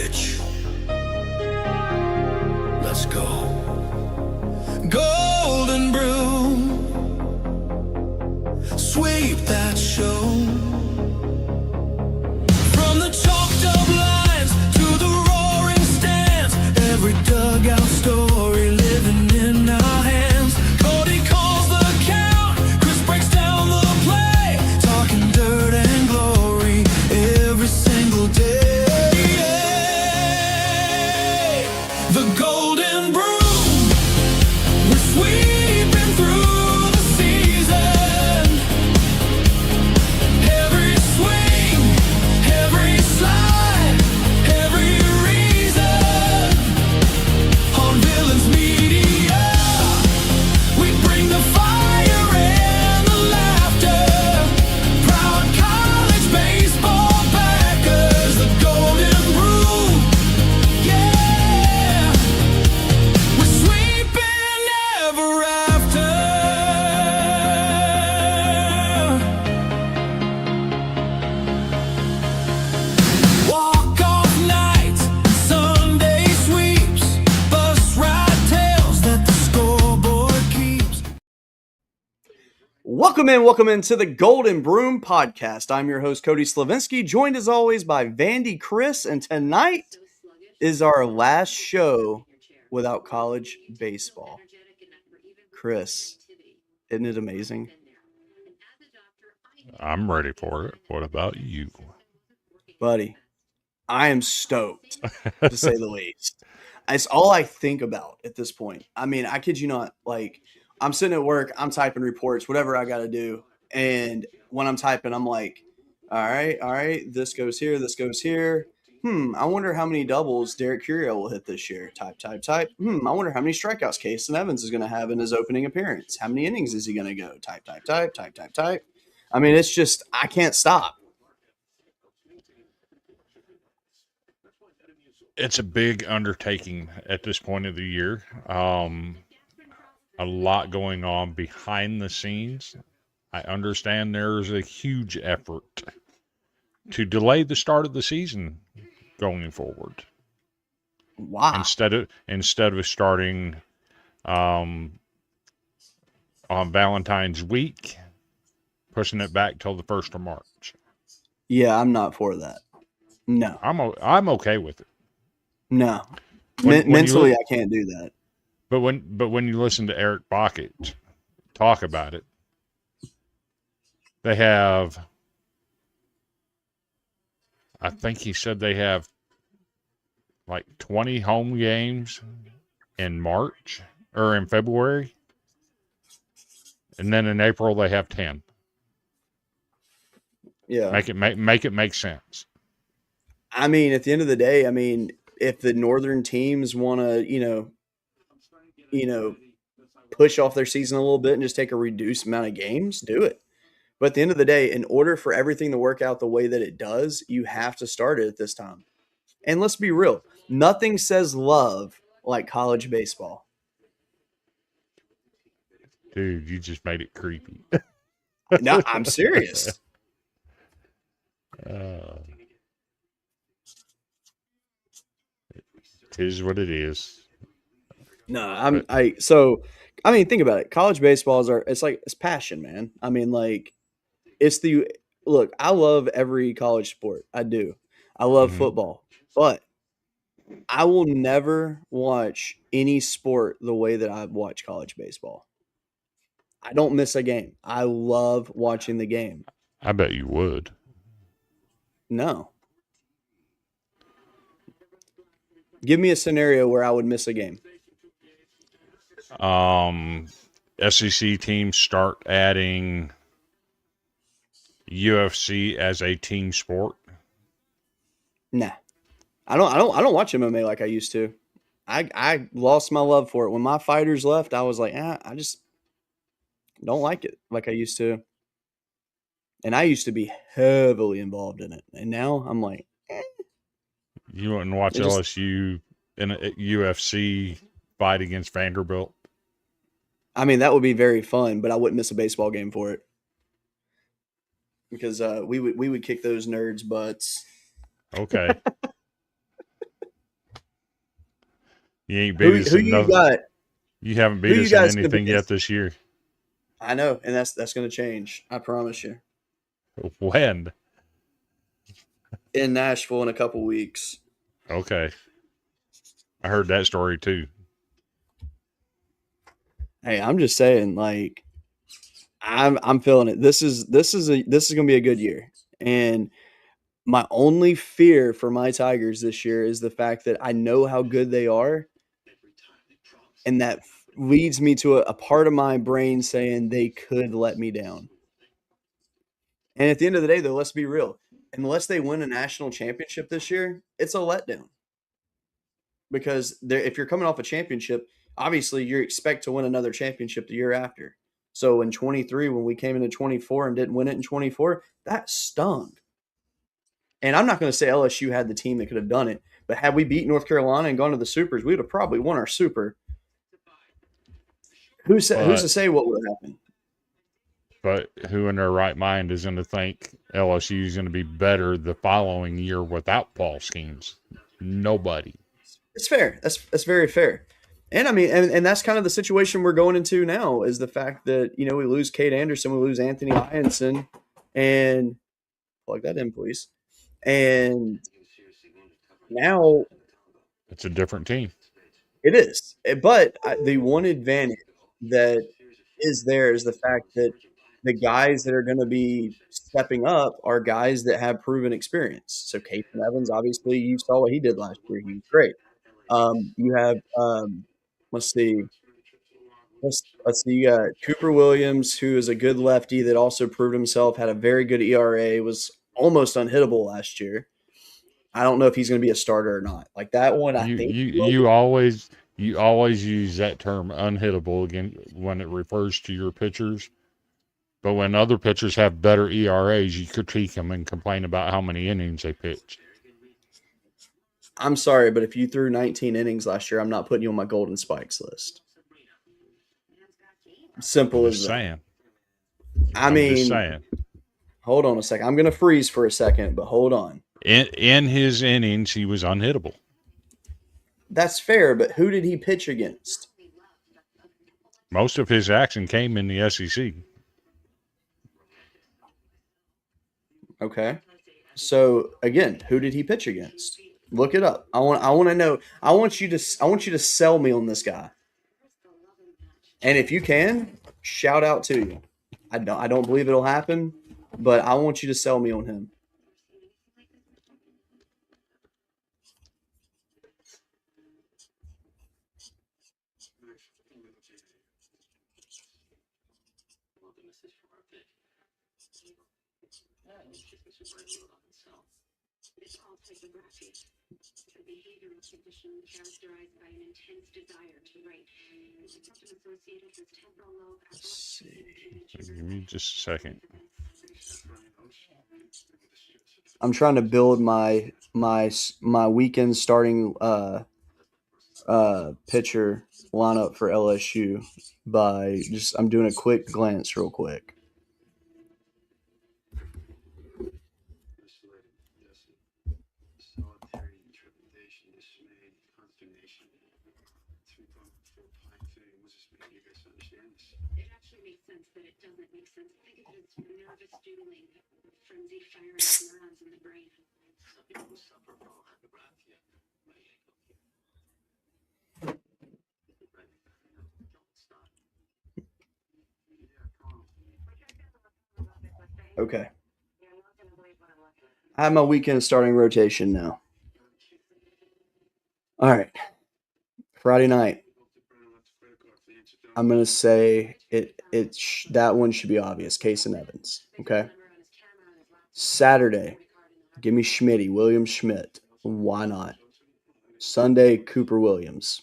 pitch. Let's go. Golden broom, sweep that show. From the chalked up lines to the roaring stands, every dugout story living in our hands. Cody calls the count, Chris breaks down the play, talking dirt and glory every single day. The golden broom, we're sweeping through the season. Every swing, every slide, every reason. On Villains Media, we bring the fire and the laughter. Proud college baseball backers, the golden broom. Yeah, we're sweeping ever after. Walk-off nights, Sunday sweeps, bus ride tales that the scoreboard keeps. Welcome into the Golden Broom Podcast. I'm your host, Cody Slavinsky, joined as always by Vandy Chris, and tonight is our last show without college baseball. Chris, isn't it amazing? I'm ready for it. What about you? Buddy, I am stoked, to say the least. It's all I think about at this point. I mean, I kid you not, like, I'm sitting at work, I'm typing reports, whatever I got to do. And when I'm typing, I'm like, all right, this goes here, this goes here. I wonder how many doubles Derek Curiel will hit this year. Type. I wonder how many strikeouts Kason Evans is going to have in his opening appearance. How many innings is he going to go? Type. I mean, it's just, I can't stop. It's a big undertaking at this point of the year. A lot going on behind the scenes. I understand there's a huge effort to delay the start of the season going forward. Wow. Instead of starting on Valentine's week, pushing it back till the 1st of March. Yeah, I'm not for that. No. I'm okay with it. No. When Mentally, I can't do that. But when you listen to Eric Bockett talk about it, they have, I think he said they have like 20 home games in March or in February. And then in April they have 10. Yeah. Make it make sense. I mean, at the end of the day, I mean, if the northern teams want to, push off their season a little bit and just take a reduced amount of games, do it. But at the end of the day, in order for everything to work out the way that it does, you have to start it at this time. And let's be real, nothing says love like college baseball. Dude, you just made it creepy. No, I'm serious. It is what it is. No, think about it. College baseball it's passion, man. I mean, like, look, I love every college sport. I do. I love football, but I will never watch any sport the way that I watch college baseball. I don't miss a game. I love watching the game. I bet you would. No. Give me a scenario where I would miss a game. SEC teams start adding UFC as a team sport. Nah. I don't watch MMA like I used to. I lost my love for it. When my fighters left, I was like, I just don't like it like I used to. And I used to be heavily involved in it. And now I'm like, You wouldn't watch LSU in a UFC fight against Vanderbilt? I mean, that would be very fun, but I wouldn't miss a baseball game for it. Because we would kick those nerds' butts. Okay. You ain't beat us Who you enough. got? You haven't Who beat you us in guys gonna anything beat yet us? this year. I know, and that's going to change. I promise you. When? In Nashville in a couple weeks. Okay. I heard that story too. Hey, I'm just saying, like, I'm feeling it. This is going to be a good year, and my only fear for my Tigers this year is the fact that I know how good they are, and that leads me to a part of my brain saying they could let me down. And at the end of the day, though, let's be real. Unless they win a national championship this year, it's a letdown. Because if you're coming off a championship, obviously you expect to win another championship the year after. So in 23, when we came into 24 and didn't win it in 24, that stung. And I'm not going to say LSU had the team that could have done it, but had we beat North Carolina and gone to the Supers, we would have probably won our Super. Who's to But say what would have happened? but who in their right mind is going to think LSU is going to be better the following year without Paul Schemes? Nobody. It's fair. That's very fair. And I mean, and that's kind of the situation we're going into now is the fact that, you know, we lose Kate Anderson, we lose Anthony Hyanson, and plug that in, please. And now It's a different team. it is. But the one advantage that is there is the fact that the guys that are going to be stepping up are guys that have proven experience. So Casey Evans, obviously, you saw what he did last year. He was great. You have, let's see, let's see. You got Cooper Williams, who is a good lefty that also proved himself, had a very good ERA, was almost unhittable last year. I don't know if he's going to be a starter or not. Like that one, I You think you he will be. you always use that term unhittable again when it refers to your pitchers. But when other pitchers have better ERAs, you critique them and complain about how many innings they pitch. I'm sorry, but if you threw 19 innings last year, I'm not putting you on my Golden Spikes list. I'm Simple as just that. saying. I I'm just mean, saying. hold on a second. I'm going to freeze for a second, but hold on. In his innings, he was unhittable. That's fair, but who did he pitch against? Most of his action came in the SEC. Okay. So again, who did he pitch against? Look it up. I want to know. I want you to sell me on this guy. And if you can, shout out to you. I don't believe it'll happen, but I want you to sell me on him. Let's see. Give me just a second. I'm trying to build my weekend starting pitcher lineup for LSU by just I'm doing a quick glance real quick. Okay. I have my weekend starting rotation now. All right. Friday night. I'm gonna say that one should be obvious. Case and Evans. Okay. Saturday, give me Schmitty, William Schmidt. Why not? Sunday, Cooper Williams.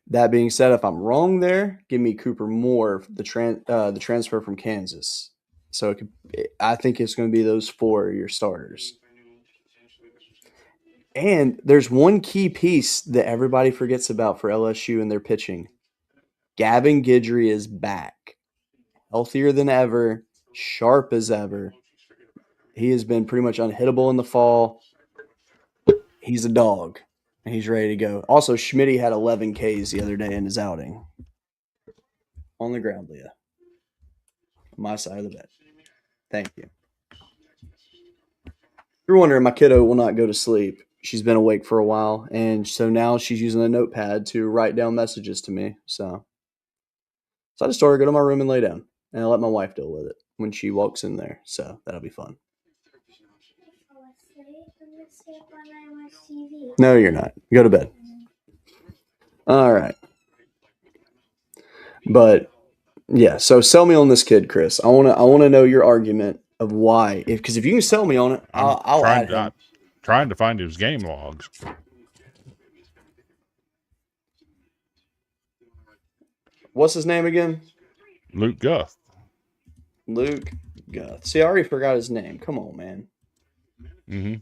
That being said, if I'm wrong there, give me Cooper Moore, the transfer from Kansas. So I think it's going to be those four your starters. And there's one key piece that everybody forgets about for LSU and their pitching. Gavin Guidry is back, healthier than ever, sharp as ever. He has been pretty much unhittable in the fall. He's a dog. and he's ready to go. Also, Schmitty had 11 Ks the other day in his outing. On the ground, Leah. On my side of the bed. Thank you. If you're wondering, my kiddo will not go to sleep. She's been awake for a while, and so now she's using a notepad to write down messages to me. So I just told her to go to my room and lay down, and I'll let my wife deal with it when she walks in there. So that'll be fun. No, you're not. Go to bed. All right. But yeah, so sell me on this kid, Chris. I want to know your argument of why. Because if you can sell me on it, I'll add him. Trying to find his game logs. What's his name again? Luke Guth. Luke Guth. See, I already forgot his name. Come on, man. Mm-hmm.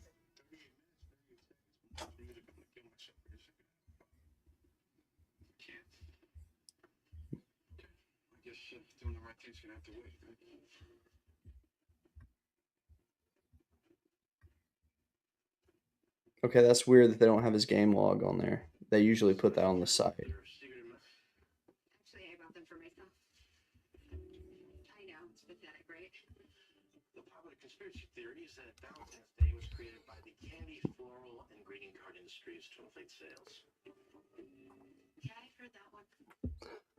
Okay, that's weird that they don't have his game log on there. They usually put that on the site. Conspiracy theory is that Valentine's Day was created by the candy, floral, and greeting card industries to inflate sales. Yeah, I heard that one.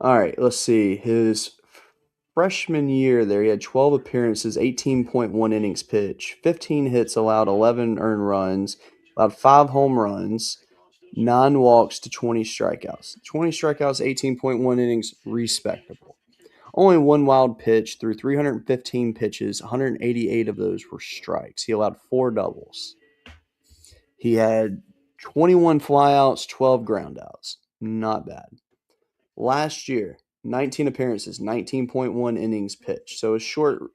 All right, let's see. His freshman year there, he had 12 appearances, 18.1 innings pitched, 15 hits allowed, 11 earned runs, allowed 5 home runs, 9 walks to 20 strikeouts. 20 strikeouts, 18.1 innings, respectable. Only 1 wild pitch through 315 pitches, 188 of those were strikes. He allowed 4 doubles. He had 21 flyouts, 12 groundouts. Not bad. Last year, 19 appearances, 19.1 innings pitched. So a short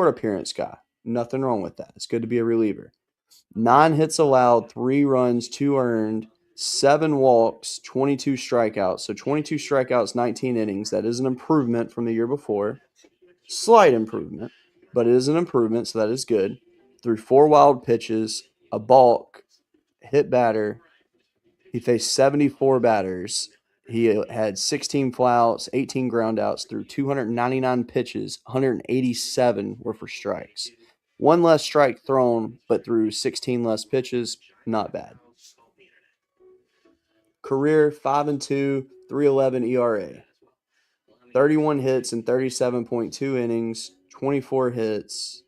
appearance guy. Nothing wrong with that. It's good to be a reliever. 9 hits allowed, 3 runs, 2 earned, 7 walks, 22 strikeouts. So 22 strikeouts, 19 innings. That is an improvement from the year before. Slight improvement, but it is an improvement, so that is good. Threw 4 wild pitches, a balk, hit batter. He faced 74 batters. He had 16 flyouts, 18 groundouts through 299 pitches. 187 were for strikes. 1 less strike thrown, but through 16 less pitches. Not bad. Career 5-2, 3.11 ERA. 31 hits and 37.2 innings, 24 hits,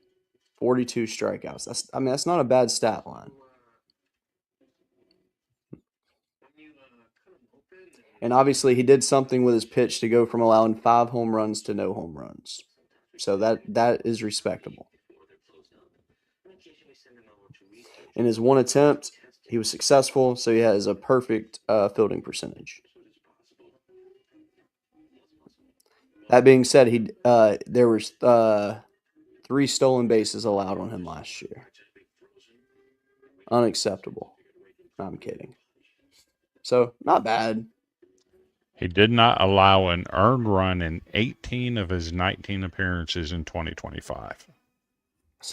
42 strikeouts. That's not a bad stat line. And obviously, he did something with his pitch to go from allowing 5 home runs to no home runs. So that is respectable. In his 1 attempt, he was successful, so he has a perfect fielding percentage. That being said, there was 3 stolen bases allowed on him last year. Unacceptable. No, I'm kidding. So, not bad. He did not allow an earned run in 18 of his 19 appearances in 2025.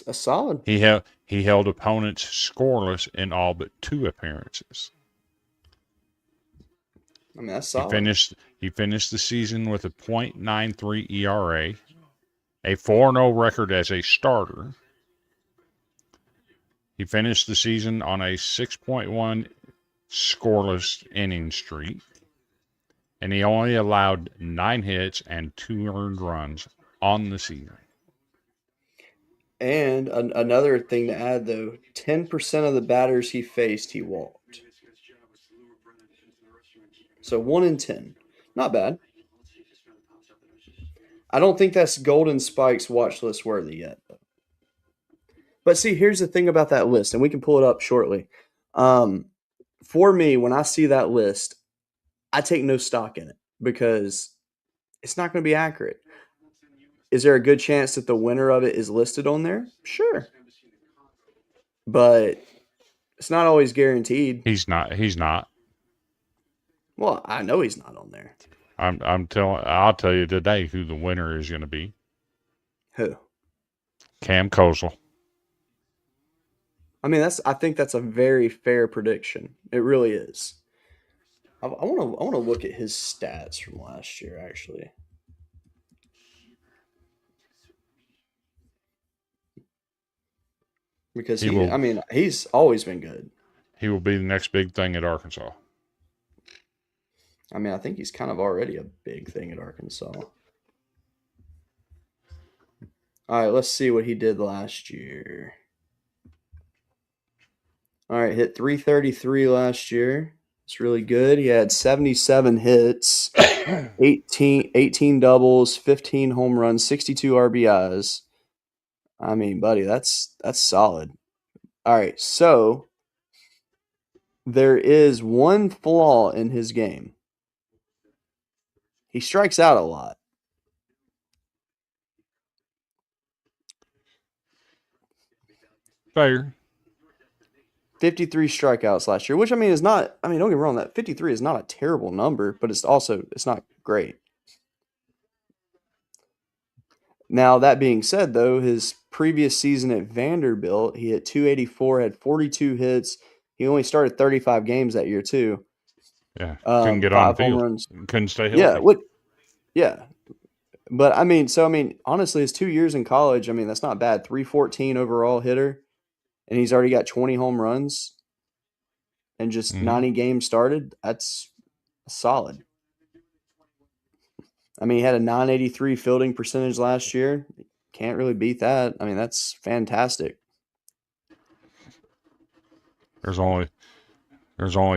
A solid. He held opponents scoreless in all but 2 appearances. I mean, that's solid. He finished the season with a .93 ERA, a 4-0 record as a starter. He finished the season on a 6.1 scoreless inning streak, and he only allowed 9 hits and 2 earned runs on the season. And another thing to add, though, 10% of the batters he faced, he walked. So 1 in 10. Not bad. I don't think that's Golden Spike's watch list worthy yet. But see, here's the thing about that list, and we can pull it up shortly. For me, when I see that list, I take no stock in it because it's not going to be accurate. Is there a good chance that the winner of it is listed on there? Sure. But it's not always guaranteed. He's not. Well, I know he's not on there. I'll tell you today who the winner is going to be. Who? Cam Kozul. I mean, I think that's a very fair prediction. It really is. I want to look at his stats from last year, actually. Because He will I mean, he's always been good. he will be the next big thing at Arkansas. I mean, I think he's kind of already a big thing at Arkansas. All right, let's see what he did last year. All right, hit 333 last year. It's really good. He had 77 hits, 18 doubles, 15 home runs, 62 RBIs. I mean, buddy, that's solid. All right, so there is one flaw in his game. He strikes out a lot. Fair. 53 strikeouts last year, which I mean is not. I mean, don't get me wrong. That 53 is not a terrible number, but it's not great. Now that being said, though, his previous season at Vanderbilt, he hit 284, had 42 hits. He only started 35 games that year too. Yeah. Couldn't get on the 5 home field. runs. Couldn't stay Yeah, healthy. what? Yeah, but I mean, honestly, his 2 years in college, I mean, that's not bad. 314 overall hitter, and he's already got 20 home runs and just 90 games started. That's solid. I mean, he had a 983 fielding percentage last year. Can't really beat that. I mean, that's fantastic. There's only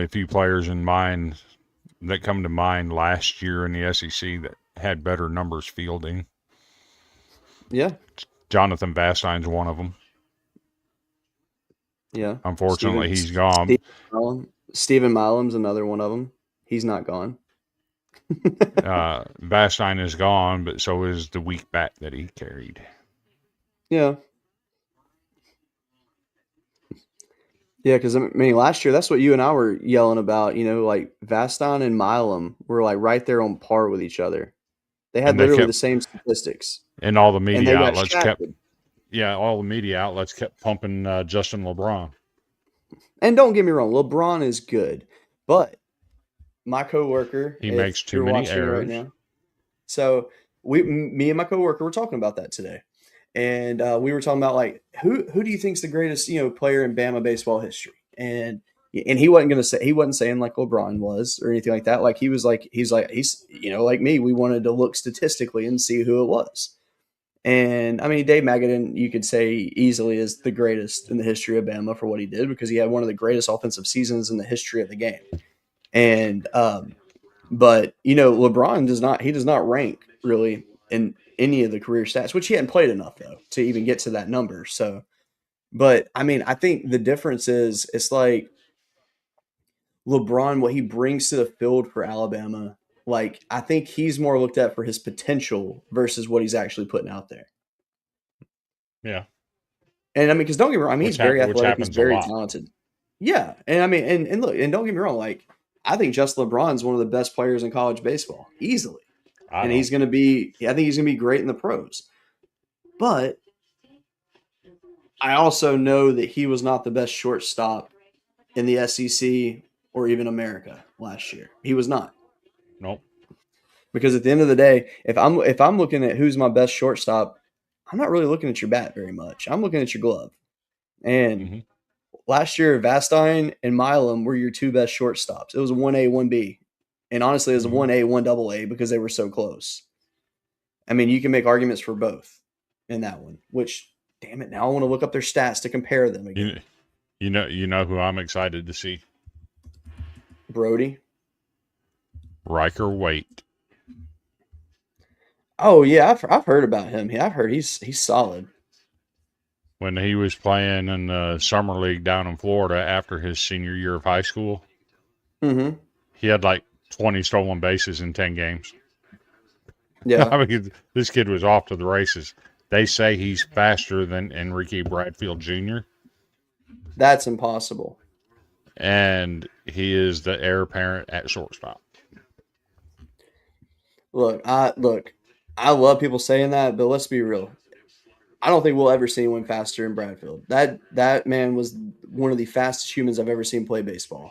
a few players in mind that come to mind last year in the SEC that had better numbers fielding. Yeah. Jonathan Bastine's one of them. Yeah. Unfortunately, he's gone. Stephen Milam's another one of them. He's not gone. Bastine is gone, but so is the weak bat that he carried. Yeah. Yeah, because I mean, last year, that's what you and I were yelling about. You know, like Vastine and Milam were like right there on par with each other. They had literally the same statistics. And all the media and they outlets kept pumping Justin LeBron. And don't get me wrong, LeBron is good, but my coworker, he makes too many errors right now. So me and my coworker were talking about that today, and we were talking about like who do you think's the greatest player in Bama baseball history, and he wasn't saying like LeBron was or anything like that. Like he's like like me, we wanted to look statistically and see who it was. And I mean, Dave Magadan, you could say easily is the greatest in the history of Bama for what he did because he had one of the greatest offensive seasons in the history of the game. And but LeBron does not rank really in any of the career stats, which he hadn't played enough though to even get to that number. So, but I mean, I think the difference is it's like LeBron, what he brings to the field for Alabama. Like, I think he's more looked at for his potential versus what he's actually putting out there. Yeah. And I mean, because don't get me wrong, I mean, he's very athletic, he's very talented. Yeah. And I mean, and look, and don't get me wrong, like, I think Justin LeBron's one of the best players in college baseball, easily. I think he's going to be great in the pros. But I also know that he was not the best shortstop in the SEC or even America last year. He was not. Nope. Because at the end of the day, if I'm looking at who's my best shortstop, I'm not really looking at your bat very much. I'm looking at your glove. And last year, Vastine and Milam were your two best shortstops. It was a 1A, 1B. And honestly, it was a 1A, 1AA because they were so close. I mean, you can make arguments for both in that one, which, damn it, now I want to look up their stats to compare them again. You know who I'm excited to see? Brody. Riker Waite. Oh yeah, I've heard about him. Yeah, I've heard he's solid. When he was playing in the summer league down in Florida after his senior year of high school, he had like 20 stolen bases in 10 games. Yeah, I mean, this kid was off to the races. They say he's faster than Enrique Bradfield Jr. That's impossible. And he is the heir apparent at shortstop. Look, I love people saying that, but let's be real. I don't think we'll ever see anyone faster in Bradfield. That man was one of the fastest humans I've ever seen play baseball.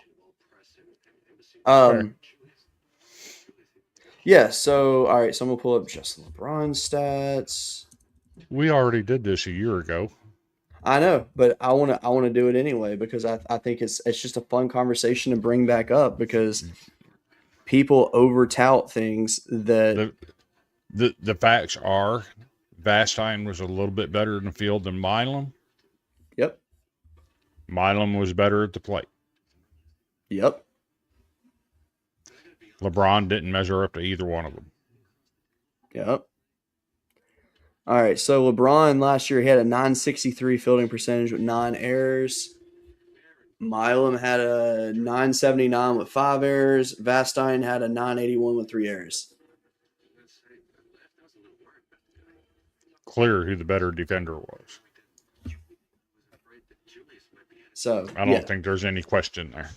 Fair. Yeah, so all right, so I'm gonna pull up just LeBron stats. We already did this a year ago. I know, but I wanna do it anyway because I think it's just a fun conversation to bring back up because people over tout things that The facts are Vastine was a little bit better in the field than Milam. yep. Milam was better at the plate. Yep. LeBron didn't measure up to either one of them. Yep. All right, so LeBron last year he had a 963 fielding percentage with 9 errors. Milam had a 979 with 5 errors. Vastine had a 981 with 3 errors. Clear who the better defender was. So I don't think there's any question there.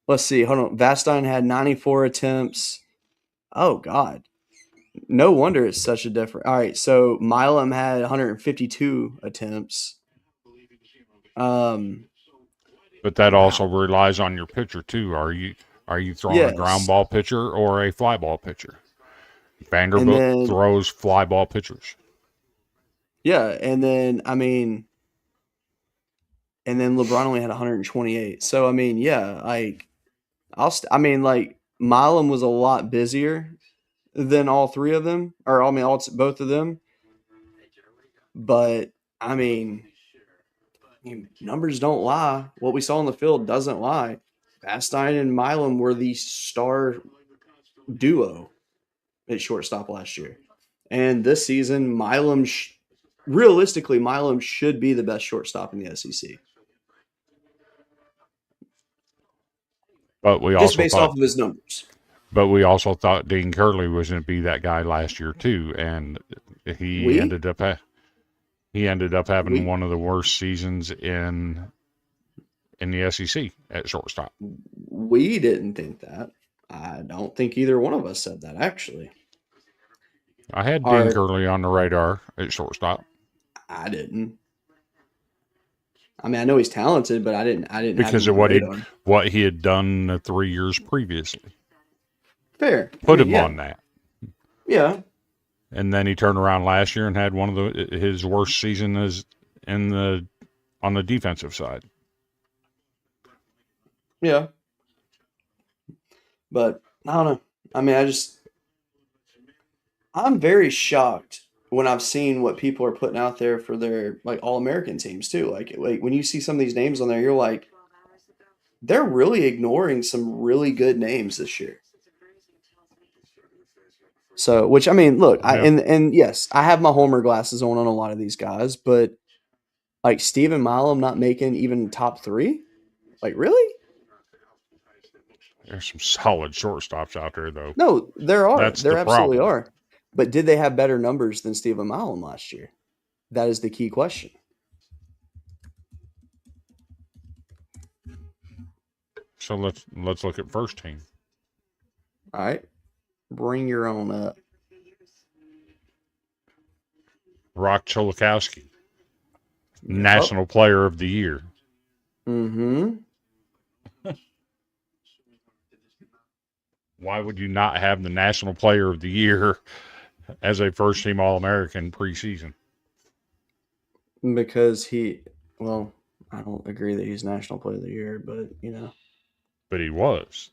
Let's see. Hold on. Vastine had 94 attempts. Oh God. No wonder it's such a difference. All right, so Milam had 152 attempts. But that also relies on your pitcher too. Are you throwing a ground ball pitcher or a fly ball pitcher? Vanderbilt throws fly ball pitchers. Yeah, and then LeBron only had 128. So I mean, yeah, like Milam was a lot busier than all three of them, or I mean, both of them. But I mean, numbers don't lie. What we saw on the field doesn't lie. Vastine and Milam were the star duo at shortstop last year, and this season, realistically, Milam should be the best shortstop in the SEC. But we just also based off of his numbers. But we also thought Dean Curley was going to be that guy last year too, and he ended up having one of the worst seasons in the SEC at shortstop. We didn't think that. I don't think either one of us said that, actually. I had Dean Curley on the radar at shortstop. I didn't. I mean, I know he's talented, but I didn't. Because of what he had done the 3 years previously. Fair. Put him on that. Yeah. And then he turned around last year and had one of his worst season on the defensive side. Yeah. But I don't know. I mean, I'm very shocked when I've seen what people are putting out there for their All-American teams too. Like when you see some of these names on there, you're like, they're really ignoring some really good names this year. So, which I mean, look, and yes, I have my Homer glasses on a lot of these guys, but like Stephen Milam not making even top 3, like really? There's some solid shortstops out there, though. No, there are. There absolutely problem. are. But did they have better numbers than Stephen Milam last year? That is the key question. So let's look at first team. All right. Bring your own up. Rock Cholakowski, National Player of the Year. Mm-hmm. Why would you not have the National Player of the Year as a first-team All-American preseason? Because I don't agree that he's National Player of the Year, but, But he was.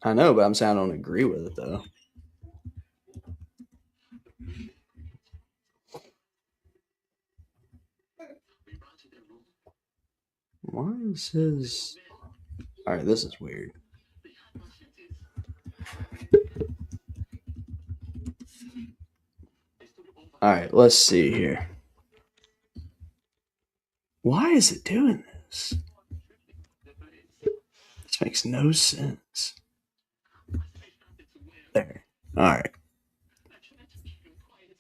I know, but I'm saying I don't agree with it, though. Why is his... All right, this is weird. All right, let's see here. Why is it doing this? This makes no sense. There. All right.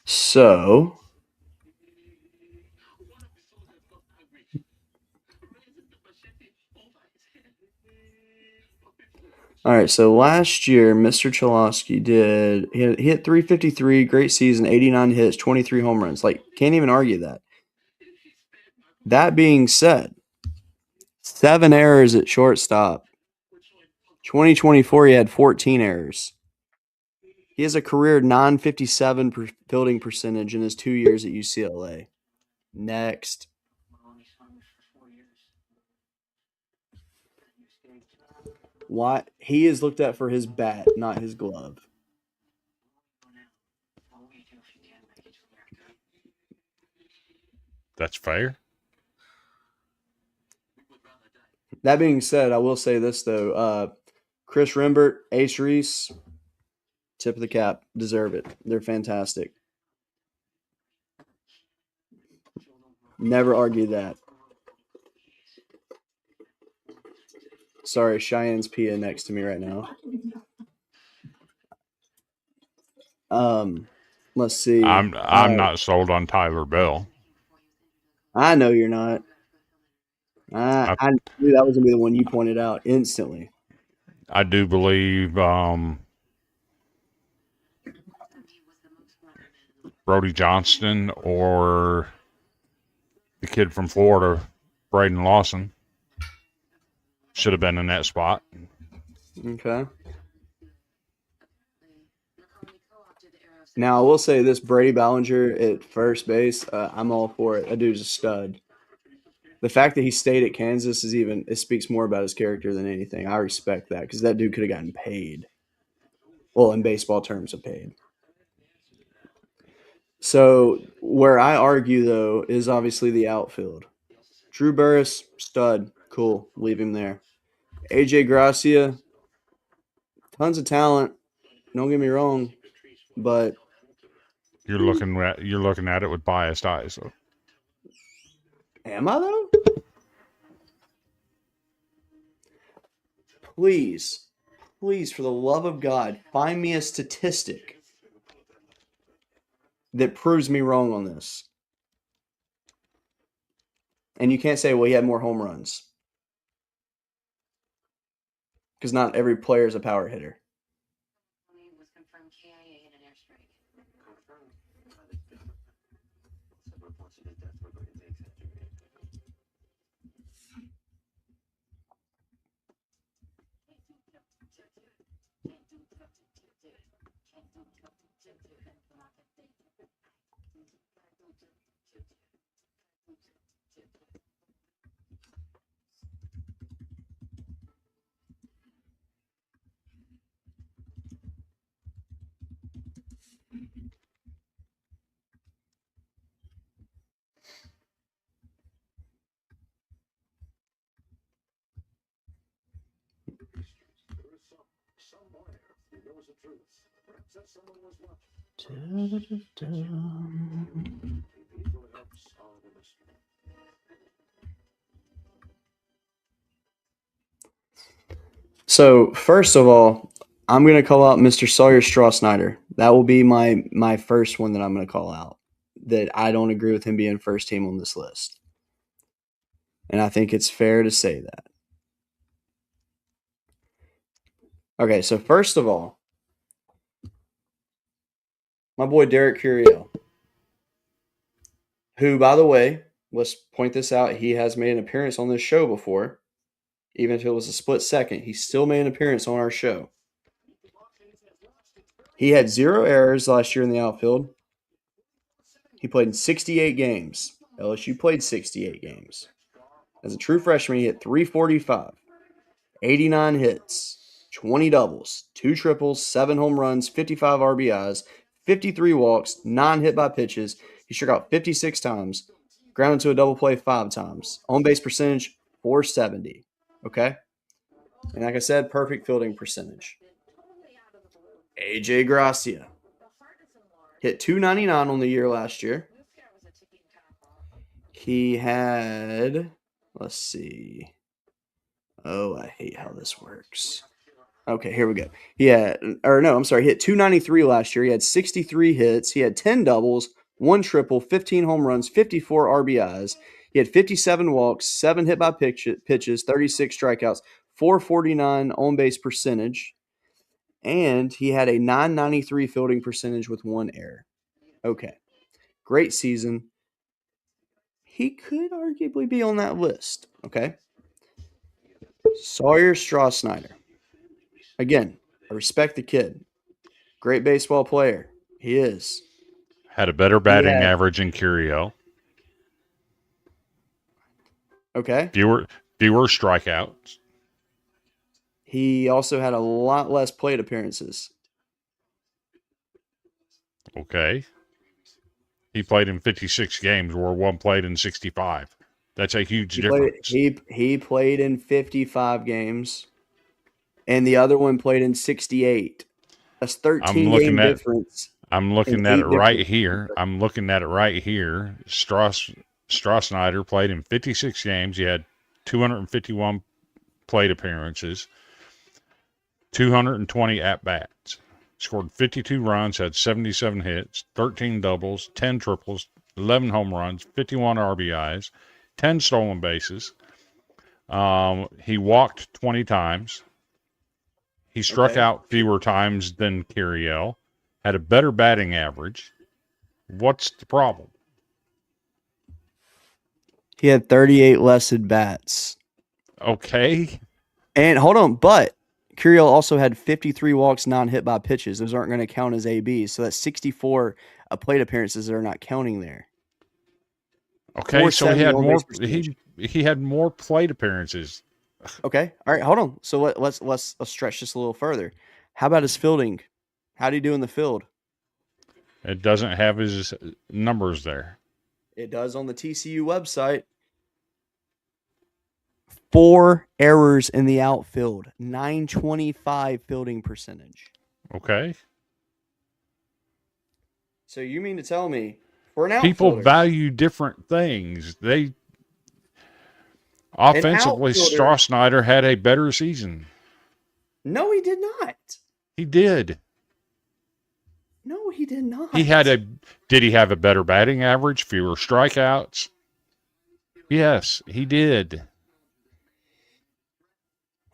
So... All right, so last year, Mr. Cholosky he hit 353, great season, 89 hits, 23 home runs. Like, can't even argue that. That being said, 7 errors at shortstop. 2024, he had 14 errors. He has a career 957 fielding percentage in his 2 years at UCLA. Next. Why he is looked at for his bat, not his glove. That's fair. That being said, I will say this though: Chris Rembert, Ace Reese, tip of the cap, deserve it. They're fantastic. Never argue that. Sorry, Cheyenne's Pia next to me right now. Let's see. I'm not sold on Tyler Bell. I know you're not. I knew that was gonna be the one you pointed out instantly. I do believe Brody Johnston or the kid from Florida, Braden Lawson, should have been in that spot. Okay. Now I will say this: Brady Ballinger at first base. I'm all for it. That dude's a stud. The fact that he stayed at Kansas it speaks more about his character than anything. I respect that because that dude could have gotten paid. Well, in baseball terms, paid. So where I argue though is obviously the outfield. Drew Burris, stud, cool, leave him there. AJ Gracia, tons of talent. Don't get me wrong, but You're looking at it with biased eyes, though. am I though? Please, for the love of God, find me a statistic that proves me wrong on this. And you can't say, well, he had more home runs. Because not every player is a power hitter. Was confirmed KIA in an airstrike. So, first of all, I'm going to call out Mr. Sawyer Straw-Snyder. That will be my first one that I'm going to call out, that I don't agree with him being first team on this list. And I think it's fair to say that. Okay, so first of all, my boy Derek Curiel, who, by the way, let's point this out, he has made an appearance on this show before. Even if it was a split second, he still made an appearance on our show. He had 0 errors last year in the outfield. He played in 68 games. LSU played 68 games. As a true freshman, he hit 345, 89 hits, 20 doubles, 2 triples, 7 home runs, 55 RBIs, 53 walks, 9 hit by pitches. He struck out 56 times, grounded to a double play 5 times. On base percentage, 470. Okay? And like I said, perfect fielding percentage. AJ Gracia hit 299 on the year last year. He had, let's see. Oh, I hate how this works. Okay, here we go. He hit 293 last year. He had 63 hits. He had 10 doubles, 1 triple, 15 home runs, 54 RBIs. He had 57 walks, 7 hit by pitches, 36 strikeouts, .449 on base percentage, and he had a .993 fielding percentage with 1 error. Okay, great season. He could arguably be on that list. Okay, Sawyer Strasnyder. Again, I respect the kid. Great baseball player. He is. Had a better batting had- average than Curiel. Okay. Fewer strikeouts. He also had a lot less plate appearances. Okay. He played in 56 games, where one played in 65. That's a huge difference. He played in 55 games, and the other one played in 68. That's 13 game difference. I'm looking at it right here. Strasnyder played in 56 games. He had 251 plate appearances, 220 at-bats. Scored 52 runs, had 77 hits, 13 doubles, 10 triples, 11 home runs, 51 RBIs, 10 stolen bases. He walked 20 times. He struck out fewer times than Curiel. Had a better batting average. What's the problem? He had 38 less at bats. Okay. And hold on, but Curiel also had 53 walks non-hit by pitches. Those aren't going to count as ABs. So that's 64 plate appearances that are not counting there. Okay, so he had more plate appearances. Okay. All right, hold on. So let's stretch this a little further. How about his fielding? How did he do in the field? It doesn't have his numbers there. It does on the TCU website. 4 errors in the outfield, .925 fielding percentage. Okay. So you mean to tell me for an outfielder, people value different things. Offensively, Strasnyder had a better season. No, he did not. He did. No, he did not. Did he have a better batting average, fewer strikeouts? Yes, he did.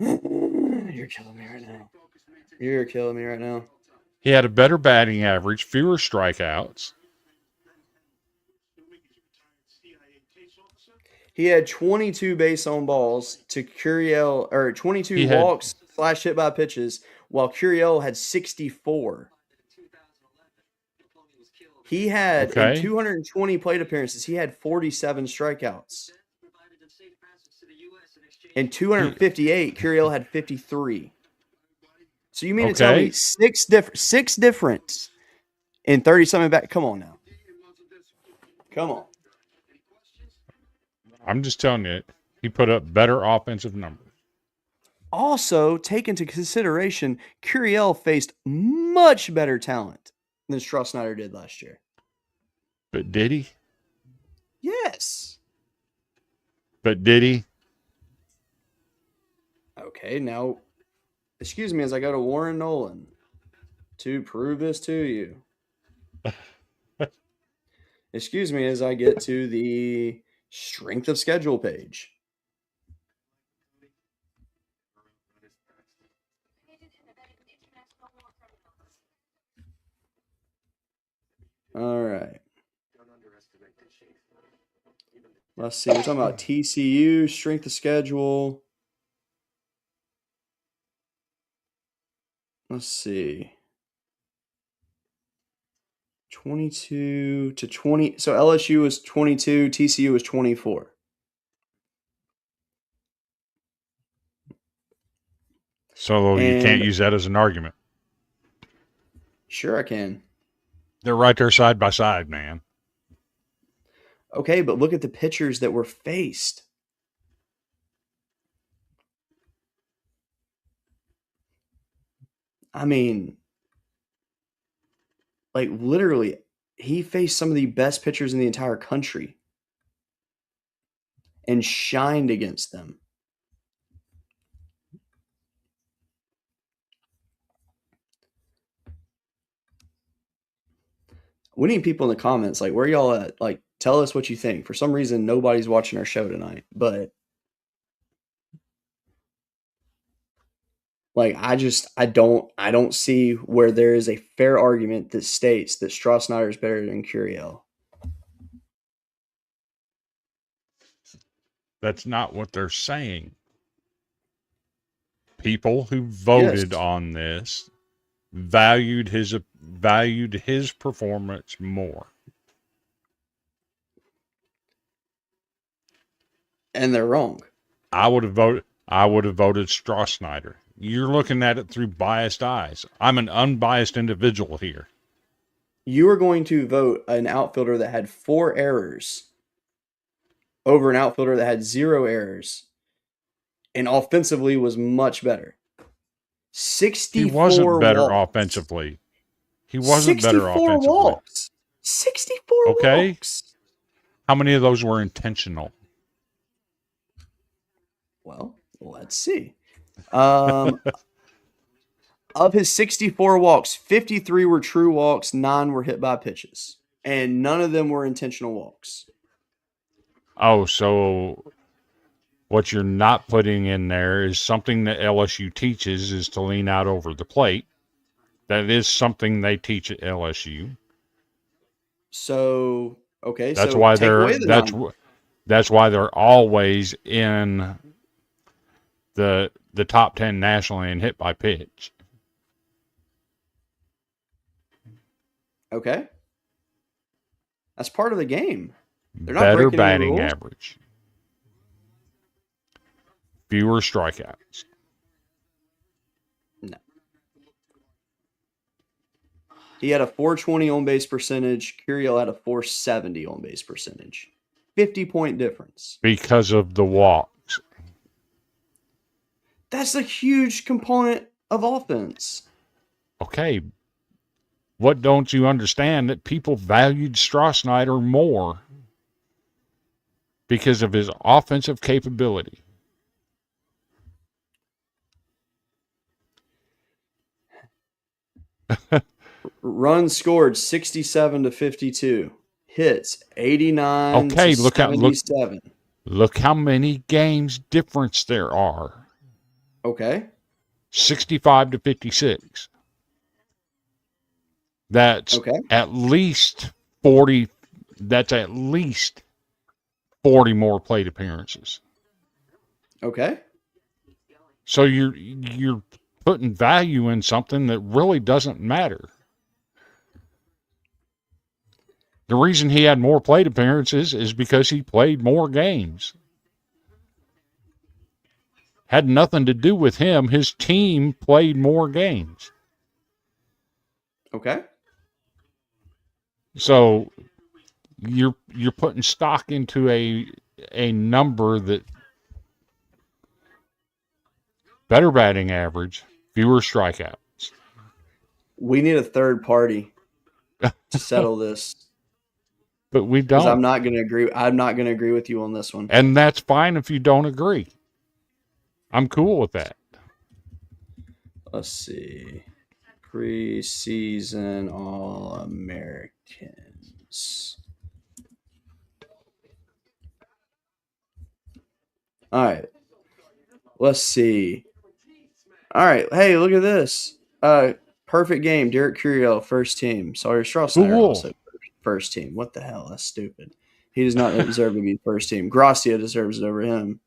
You're killing me right now. You're killing me right now. He had a better batting average, fewer strikeouts. He had 22 base on balls to Curiel, or 22 walks / hit by pitches, while Curiel had 64. He had in 220 plate appearances, he had 47 strikeouts. In 258, Curiel had 53. So you mean to tell me six difference in 30 something back? Come on now. Come on. I'm just telling you, he put up better offensive numbers. Also, take into consideration, Curiel faced much better talent than Strasnyder did last year. But did he? Yes. But did he? Okay, now, excuse me as I go to Warren Nolan to prove this to you. Excuse me as I get to the strength of schedule page. All right. Let's see. We're talking about TCU, strength of schedule. Let's see. 22 to 20. So LSU was 22, TCU was 24. So you can't use that as an argument. Sure I can. They're right there side by side, man. Okay, but look at the pitchers that were faced. I mean, like literally, he faced some of the best pitchers in the entire country and shined against them. We need people in the comments, like, where y'all at? Like, tell us what you think. For some reason, nobody's watching our show tonight, but Like I don't see where there is a fair argument that states that Strossnyder is better than Curiel. That's not what they're saying. People who Yes. voted on this valued his performance more. And they're wrong. I would have voted Strossnyder. You're looking at it through biased eyes. I'm an unbiased individual here. You are going to vote an outfielder that had 4 errors over an outfielder that had 0 errors and offensively was much better. 64 He wasn't better walks. offensively. He wasn't better 64 offensively. walks. 64 Okay. walks. How many of those were intentional? Well, let's see. Of his 64 walks, 53 were true walks, 9 were hit by pitches, and none of them were intentional walks. Oh, so what you're not putting in there is something that LSU teaches is to lean out over the plate. That is something they teach at LSU. So, okay, That's so why take away the 9. that's why they're always in the top 10 nationally in hit by pitch. Okay. That's part of the game. They're not Better breaking any batting rules. average. Fewer strikeouts. No. He had a 420 on base percentage. Curiel had a 470 on base percentage. 50-point difference. Because of the walks. That's a huge component of offense. Okay. What don't you understand? That people valued Strossnyder more because of his offensive capability. Runs scored 67 to 52. Hits 89 Okay, to look 77. Look how many games difference there are. Okay. 65 to 56. That's Okay. at least 40. That's at least 40 more plate appearances. Okay. So you're putting value in something that really doesn't matter. The reason he had more plate appearances is because he played more games. Had nothing to do with him. His team played more games. Okay. So you're putting stock into a number that better batting average, fewer strikeouts. We need a third party to settle this. But we Because don't. I'm not going to agree. I'm not going to agree with you on this one. And that's fine if you don't agree. I'm cool with that. Let's see. Preseason All-Americans. All right. Let's see. All right. Hey, look at this. Perfect game. Derek Curiel, first team. Sawyer Strossnyder Cool. also first team. What the hell? That's stupid. He does not deserve to be first team. Gracia deserves it over him.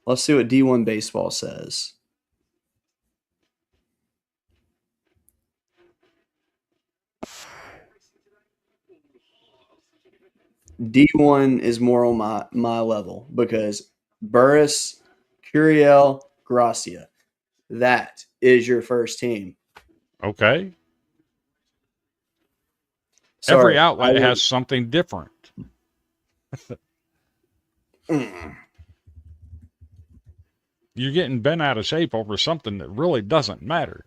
Let's see what D1 Baseball says. D1 is more on my level because Burris, Curiel, Gracia. That is your first team. Okay. Sorry, Every outlet has something different. You're getting bent out of shape over something that really doesn't matter.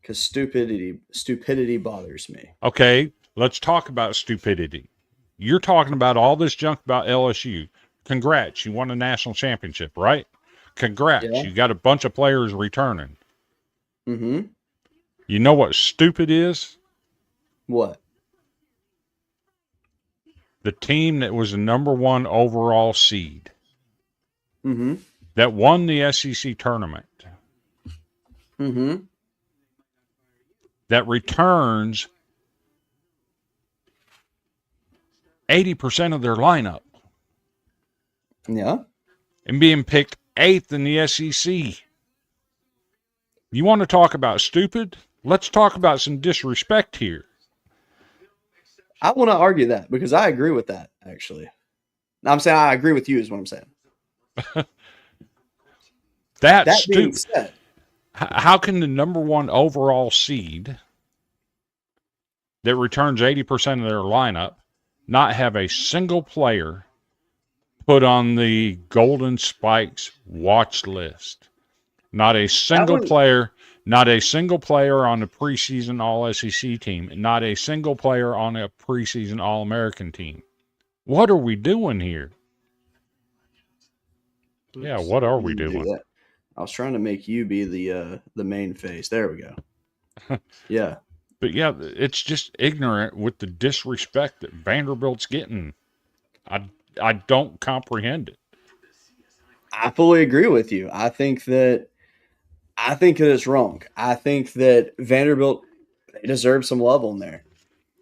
Because stupidity bothers me. Okay, let's talk about stupidity. You're talking about all this junk about LSU. Congrats, you won a national championship, right? Congrats, Yeah. you got a bunch of players returning. Mm-hmm. You know what stupid is? What? The team that was the number 1 overall seed Mm-hmm. that won the SEC tournament Mm-hmm. that returns 80% of their lineup Yeah. and being picked 8th in the SEC. You want to talk about stupid? Let's talk about some disrespect here. I will not argue that because I agree with that, actually. I'm saying I agree with you is what I'm saying. That's That being stupid. said, How can the number 1 overall seed that returns 80% of their lineup not have a single player put on the Golden Spikes watch list? Not a single wouldn't- player, not a single player on the preseason All SEC team, not a single player on a preseason All American team. What are we doing here? Yeah, what are we do doing? that. I was trying to make you be the main face. There we go. Yeah. But yeah, it's just ignorant with the disrespect that Vanderbilt's getting. I don't comprehend it. I fully agree with you. I think that it's wrong. I think that Vanderbilt deserves some love on there.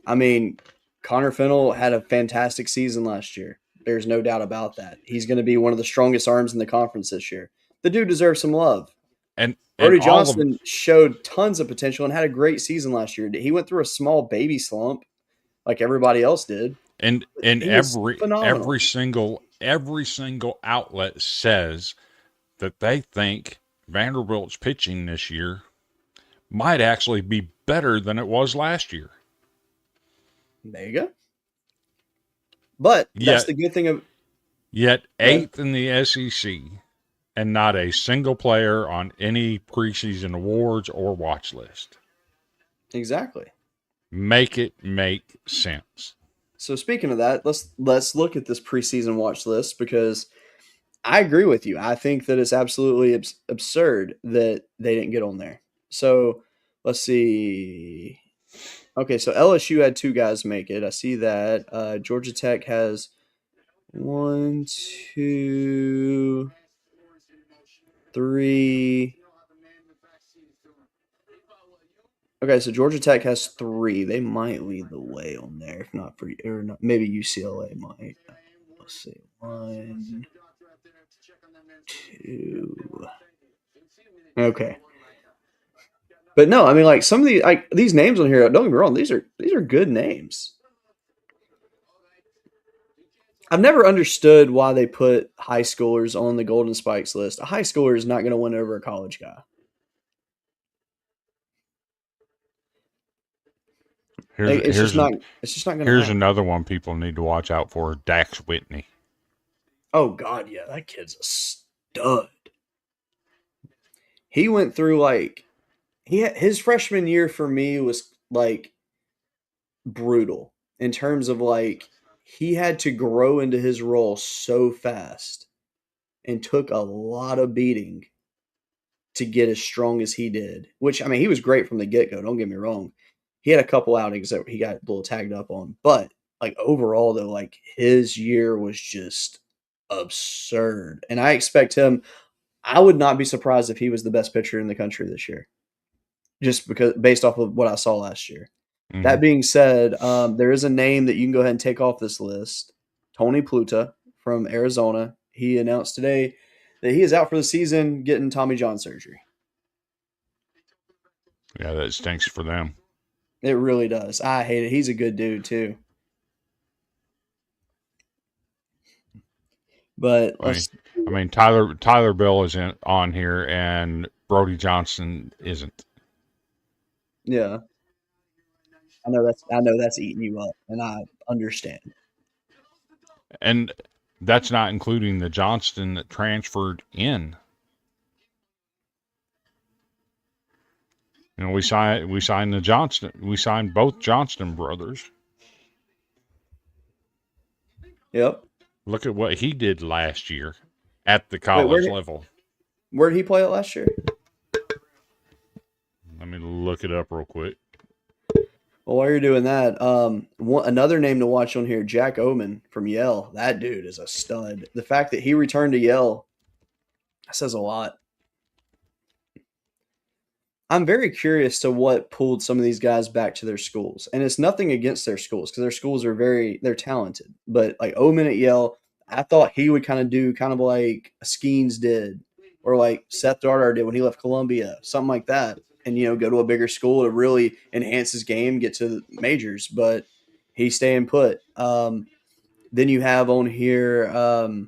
I mean, Connor Fennell had a fantastic season last year. There's no doubt about that. He's going to be one of the strongest arms in the conference this year. The dude deserves some love. And Brody all of Johnson showed tons of potential and had a great season last year. He went through a small baby slump like everybody else did. and He was phenomenal. every single outlet says that they think Vanderbilt's pitching this year might actually be better than it was last year. There you go. But that's Yet- the good thing of Yet 8th in the SEC and not a single player on any preseason awards or watch list. exactly. Make it make sense. So speaking of that, let's look at this preseason watch list because I agree with you. I think that it's absolutely absurd that they didn't get on there. So let's see. Okay, so LSU had 2 guys make it. I see that. Georgia Tech has 1, 2, 3. Okay, so Georgia Tech has 3. They might lead the way on there, if not for or not, maybe UCLA might. Let's see, 1, 2. Okay, but no, I mean, like some of these names on here. Don't get me wrong; these are good names. I've never understood why they put high schoolers on the Golden Spikes list. A high schooler is not going to win over a college guy. It's just not going to Here's happen. another one people need to watch out for: Dax Whitney. Oh God, yeah, that kid's a stud. He went through his freshman year for me was like brutal in terms of he had to grow into his role so fast and took a lot of beating to get as strong as he did. Which I mean, he was great from the get-go, don't get me wrong. He had a couple outings that he got a little tagged up on, but overall though, his year was just absurd. And I expect him I would not be surprised if he was the best pitcher in the country this year. Just because based off of what I saw last year. Mhm. That being said, there is a name that you can go ahead and take off this list. Tony Pluta from Arizona. He announced today that he is out for the season getting Tommy John surgery. Yeah, that stinks for them. It really does. I hate it. He's a good dude too. But I mean, Tyler Bill isn't on here, and Brody Johnson isn't. Yeah. I know that's eating you up, and I understand. And that's not including the Johnston that transferred in. You know, we signed the Johnston. We signed both Johnston brothers. Yep. Look at what he did last year at the college level. Where did he play it last year? Let me look it up real quick. Well, while you're doing that, another name to watch on here, Jack Oman from Yale. That dude is a stud. The fact that he returned to Yale, That says a lot. I'm very curious to what pulled some of these guys back to their schools. And it's nothing against their schools because their schools are they're talented. But like Omen at Yale, I thought he would kind of do kind of like Skeens did or like Seth Darter did when he left Columbia, something like that. And, go to a bigger school to really enhance his game, get to the majors. But he's staying put. Then you have on here, oh,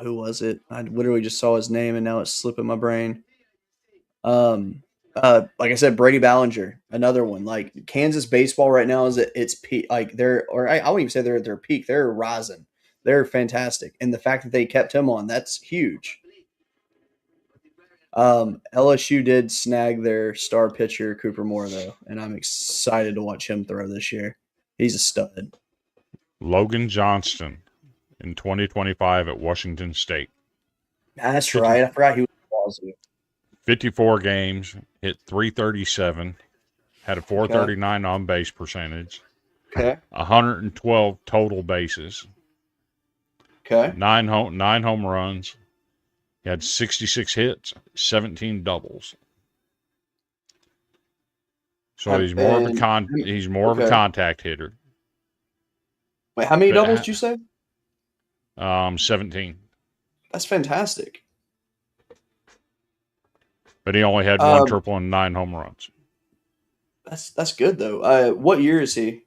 who was it? I literally just saw his name and now it's slipping my brain. Like I said, Brady Ballinger, another one. Like Kansas baseball right now is at its peak. Like I wouldn't even say they're at their peak. They're rising. They're fantastic, and the fact that they kept him on, that's huge. LSU did snag their star pitcher Cooper Moore though, and I'm excited to watch him throw this year. He's a stud. Logan Johnston in 2025 at Washington State. That's right. I forgot he was Wazoo. 54 games, hit 337, had a 439 on base percentage, Okay. 112 total bases, Okay. nine home runs. He had 66 hits, 17 doubles. So he's more of a contact hitter. Wait, how many doubles did you say? 17. That's fantastic. But he only had one triple and 9 home runs. That's good though. What year is he?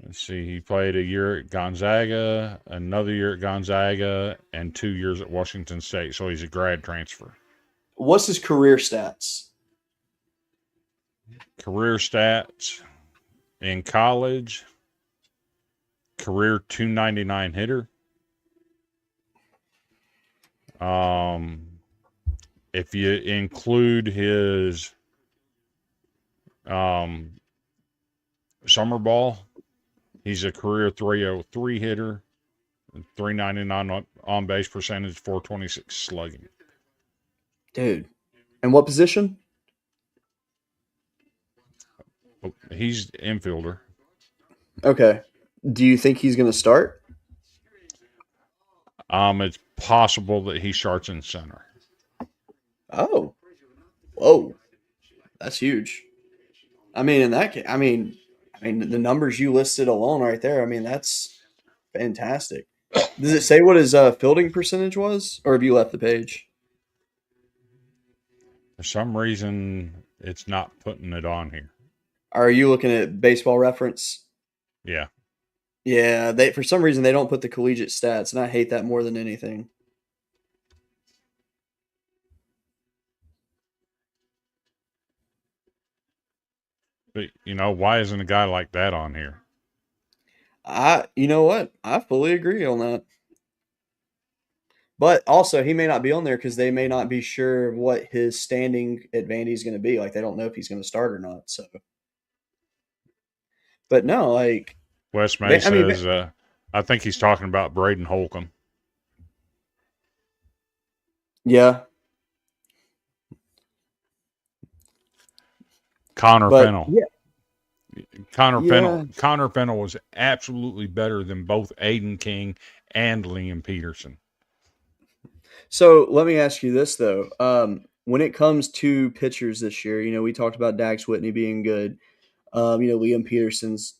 Let's see. He played a year at Gonzaga, another year at Gonzaga, and 2 years at Washington State. So he's a grad transfer. What's his career stats? Career stats in college, career 299 hitter. If you include his summer ball, he's a career 303 hitter, 399 on base percentage, 426 slugging. Dude. And what position? He's infielder. Okay. Do you think he's going to start? It's possible that he starts in center. Oh. Whoa. That's huge. I mean, in that case, I mean, the numbers you listed alone right there, I mean, that's fantastic. Does it say what his fielding percentage was, or have you left the page? For some reason, it's not putting it on here. Are you looking at Baseball Reference? Yeah. Yeah, they for some reason they don't put the collegiate stats, and I hate that more than anything. But, why isn't a guy like that on here? You know what? I fully agree on that. But also, he may not be on there because they may not be sure what his standing at Vandy is going to be. Like, they don't know if he's going to start or not. So, but no, like Wes May says, I think he's talking about Braden Holcomb. Yeah. Connor Fennell. Yeah. Connor Fennell was absolutely better than both Aiden King and Liam Peterson. So let me ask you this though. When it comes to pitchers this year, we talked about Dax Whitney being good. Liam Peterson's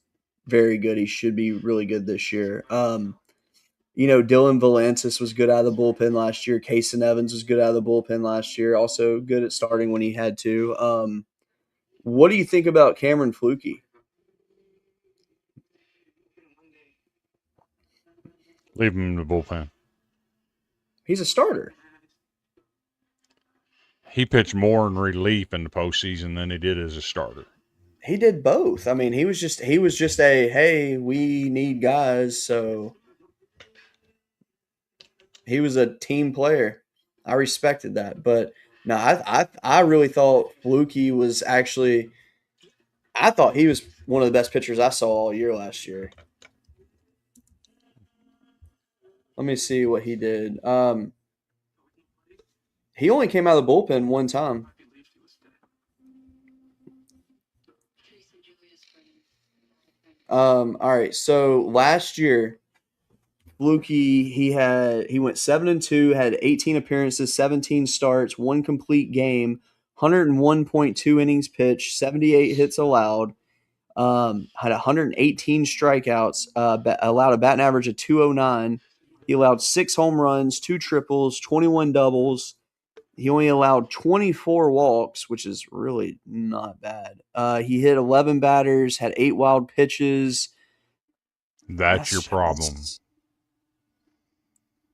very good. He should be really good this year. Dylan Valantis was good out of the bullpen last year. Kason Evans was good out of the bullpen last year. Also good at starting when he had to. What do you think about Cameron Flukie? Leave him in the bullpen. He's a starter. He pitched more in relief in the postseason than he did as a starter. He did both. I mean, he was just a, hey, we need guys, so he was a team player. I respected that. But no, I really thought Flukie was actually – I thought he was one of the best pitchers I saw all year last year. Let me see what he did. He only came out of the bullpen one time. All right, so last year fluky. He went 7-2, had 18 appearances, 17 starts, one complete game, 101.2 innings pitched, 78 hits allowed. Had 118 strikeouts, allowed a batting average of 209. He allowed 6 home runs, 2 triples, 21 doubles. He only allowed 24 walks, which is really not bad. He hit 11 batters, had 8 wild pitches. That's your problem.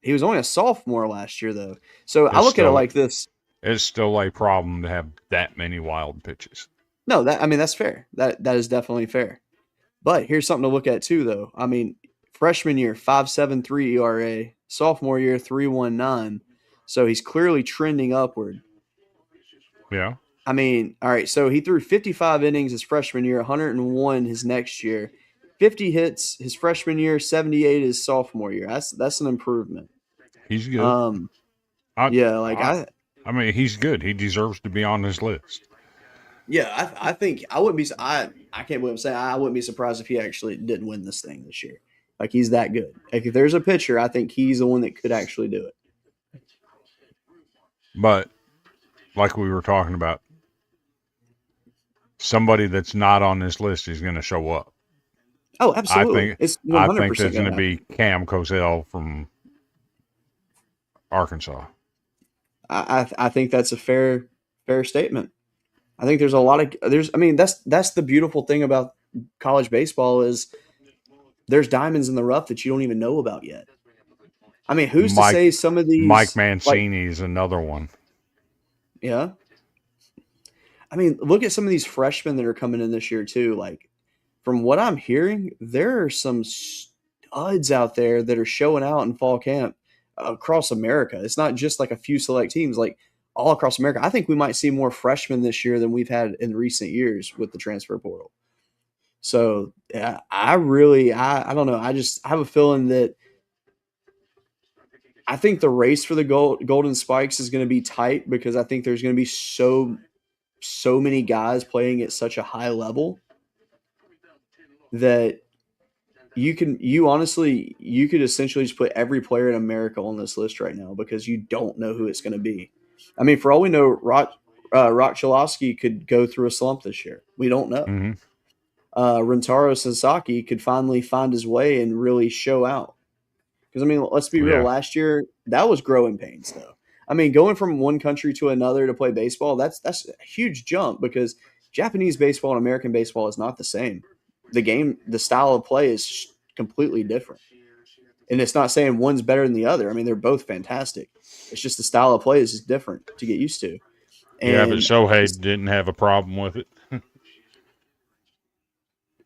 He was only a sophomore last year, though. So I It's look at it still like this. it's still a problem to have that many wild pitches. No, that's fair. That is definitely fair. But here's something to look at too, though. I mean, freshman year 5.73 ERA, sophomore year 3.19. So he's clearly trending upward. Yeah. I mean, all right. So he threw 55 innings his freshman year, 101 his next year, 50 hits his freshman year, 78 his sophomore year. That's an improvement. He's good. Yeah, like I mean, he's good. He deserves to be on this list. Yeah, I think I wouldn't be. I can't believe I'm saying I wouldn't be surprised if he actually didn't win this thing this year. Like he's that good. Like if there's a pitcher, I think he's the one that could actually do it. But like we were talking about, somebody that's not on this list is going to show up. Oh, absolutely. It's 100% I think there's going to happen. be Cam Cozell from Arkansas. I think that's a fair statement. I think there's a lot of I mean that's the beautiful thing about college baseball is there's diamonds in the rough that you don't even know about yet. I mean, who's to say some of these Mike Mancini is another one. Yeah. I mean, look at some of these freshmen that are coming in this year too. Like from what I'm hearing, there are some studs out there that are showing out in fall camp across America. It's not just like a few select teams, like all across America. I think we might see more freshmen this year than we've had in recent years with the transfer portal. So yeah, I don't know. I have a feeling that I think the race for the golden spikes is going to be tight because I think there's going to be so many guys playing at such a high level that you could essentially just put every player in America on this list right now because you don't know who it's going to be. I mean, for all we know, Rock Chalosky could go through a slump this year. We don't know. Mm-hmm. Rentaro Sasaki could finally find his way and really show out. Because, I mean, let's be real. Last year, that was growing pains, though. I mean, going from one country to another to play baseball, that's a huge jump because Japanese baseball and American baseball is not the same. The style of play is completely different. And it's not saying one's better than the other. I mean, they're both fantastic. It's just the style of play is just different to get used to. And but Shohei didn't have a problem with it.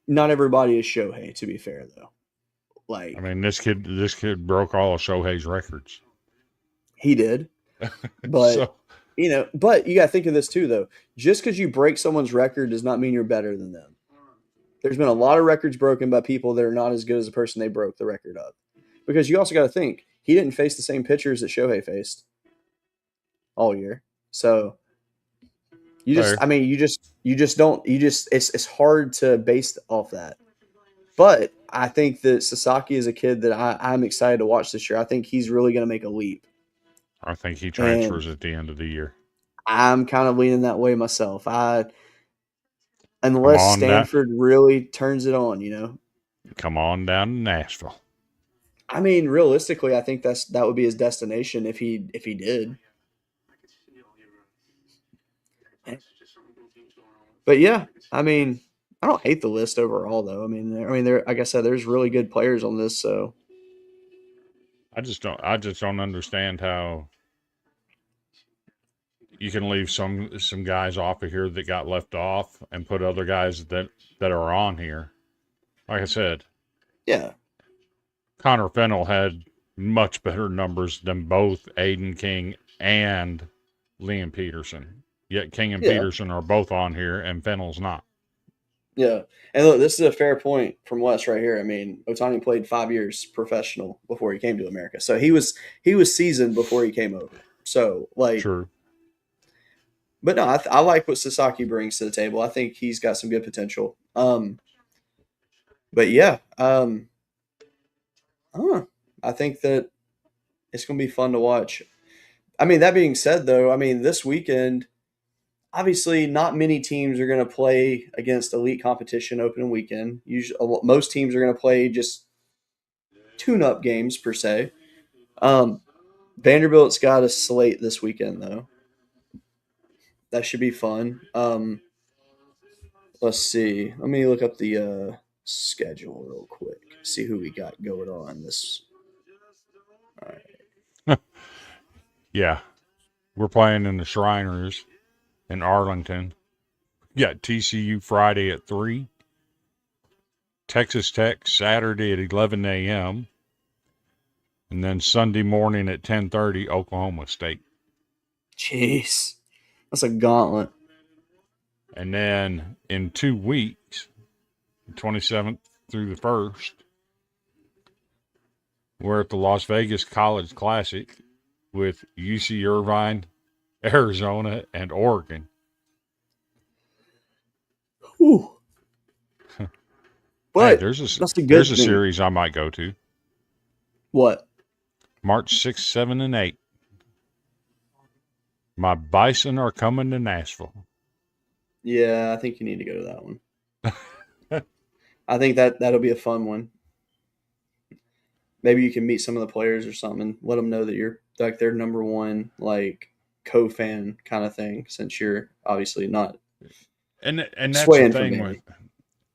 Not everybody is Shohei, to be fair, though. Like, I mean, this kid broke all of Shohei's records. He did. But, but you got to think of this too, though. Just because you break someone's record does not mean you're better than them. There's been a lot of records broken by people that are not as good as the person they broke the record of. Because you also got to think, he didn't face the same pitchers that Shohei faced all year. So it's hard to base off that. But I think that Sasaki is a kid that I'm excited to watch this year. I think he's really going to make a leap. I think he transfers at the end of the year. I'm kind of leaning that way myself. Unless Stanford really turns it on, Come on down to Nashville. I mean, realistically, I think that would be his destination if he did. But yeah, I mean, I don't hate the list overall, though. I mean, there, like I said, there's really good players on this. So I just don't understand how you can leave some guys off of here that got left off and put other guys that are on here. Like I said, yeah, Connor Fennell had much better numbers than both Aiden King and Liam Peterson. Yet King and Peterson are both on here, and Fennell's not. Yeah, and look, this is a fair point from Wes right here. I mean, Ohtani played 5 years professional before he came to America, so he was seasoned before he came over. So, like, true. But no, I like what Sasaki brings to the table. I think he's got some good potential. But yeah, I don't know. I think that it's going to be fun to watch. I mean, that being said, though, I mean, this weekend, obviously, not many teams are going to play against elite competition opening weekend. Usually, most teams are going to play just tune-up games per se. Vanderbilt's got a slate this weekend, though. That should be fun. Let's see. Let me look up the schedule real quick. See who we got going on this. All right. Yeah, we're playing in the Shriners in Arlington. Yeah, TCU Friday at 3. Texas Tech Saturday at 11 a.m. And then Sunday morning at 10:30, Oklahoma State. Jeez, that's a gauntlet. And then in 2 weeks, 27th through the 1st, we're at the Las Vegas College Classic with UC Irvine, Arizona, and Oregon. Whew. But Hey, that's a good there's a thing. series I might go to. What? March 6, 7, and 8. My Bison are coming to Nashville. Yeah, I think you need to go to that one. I think that'll be a fun one. Maybe you can meet some of the players or something and let them know that you're like their number one like co-fan kind of thing, since you're obviously not And that's swaying the from thing Vandy. with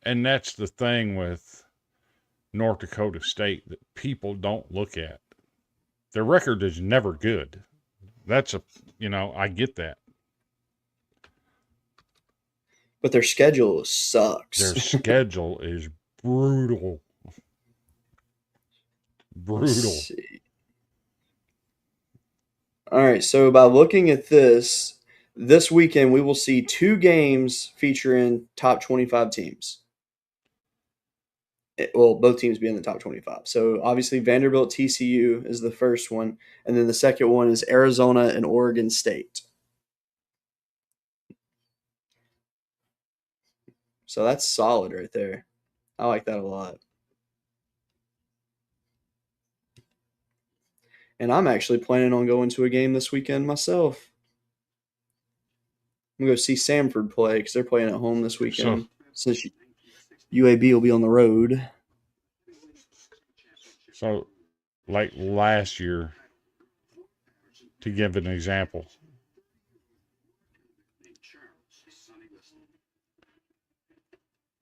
and that's the thing with North Dakota State that people don't look at. Their record is never good. That's I get that. But their schedule sucks. Their schedule is brutal. Let's Brutal. see. All right, so by looking at this weekend we will see 2 games featuring top 25 teams. Well, both teams be in the top 25. So obviously Vanderbilt TCU is the first one, and then the second one is Arizona and Oregon State. So that's solid right there. I like that a lot. And I'm actually planning on going to a game this weekend myself. I'm going to go see Samford play because they're playing at home this weekend. Since UAB will be on the road. So, like last year, to give an example,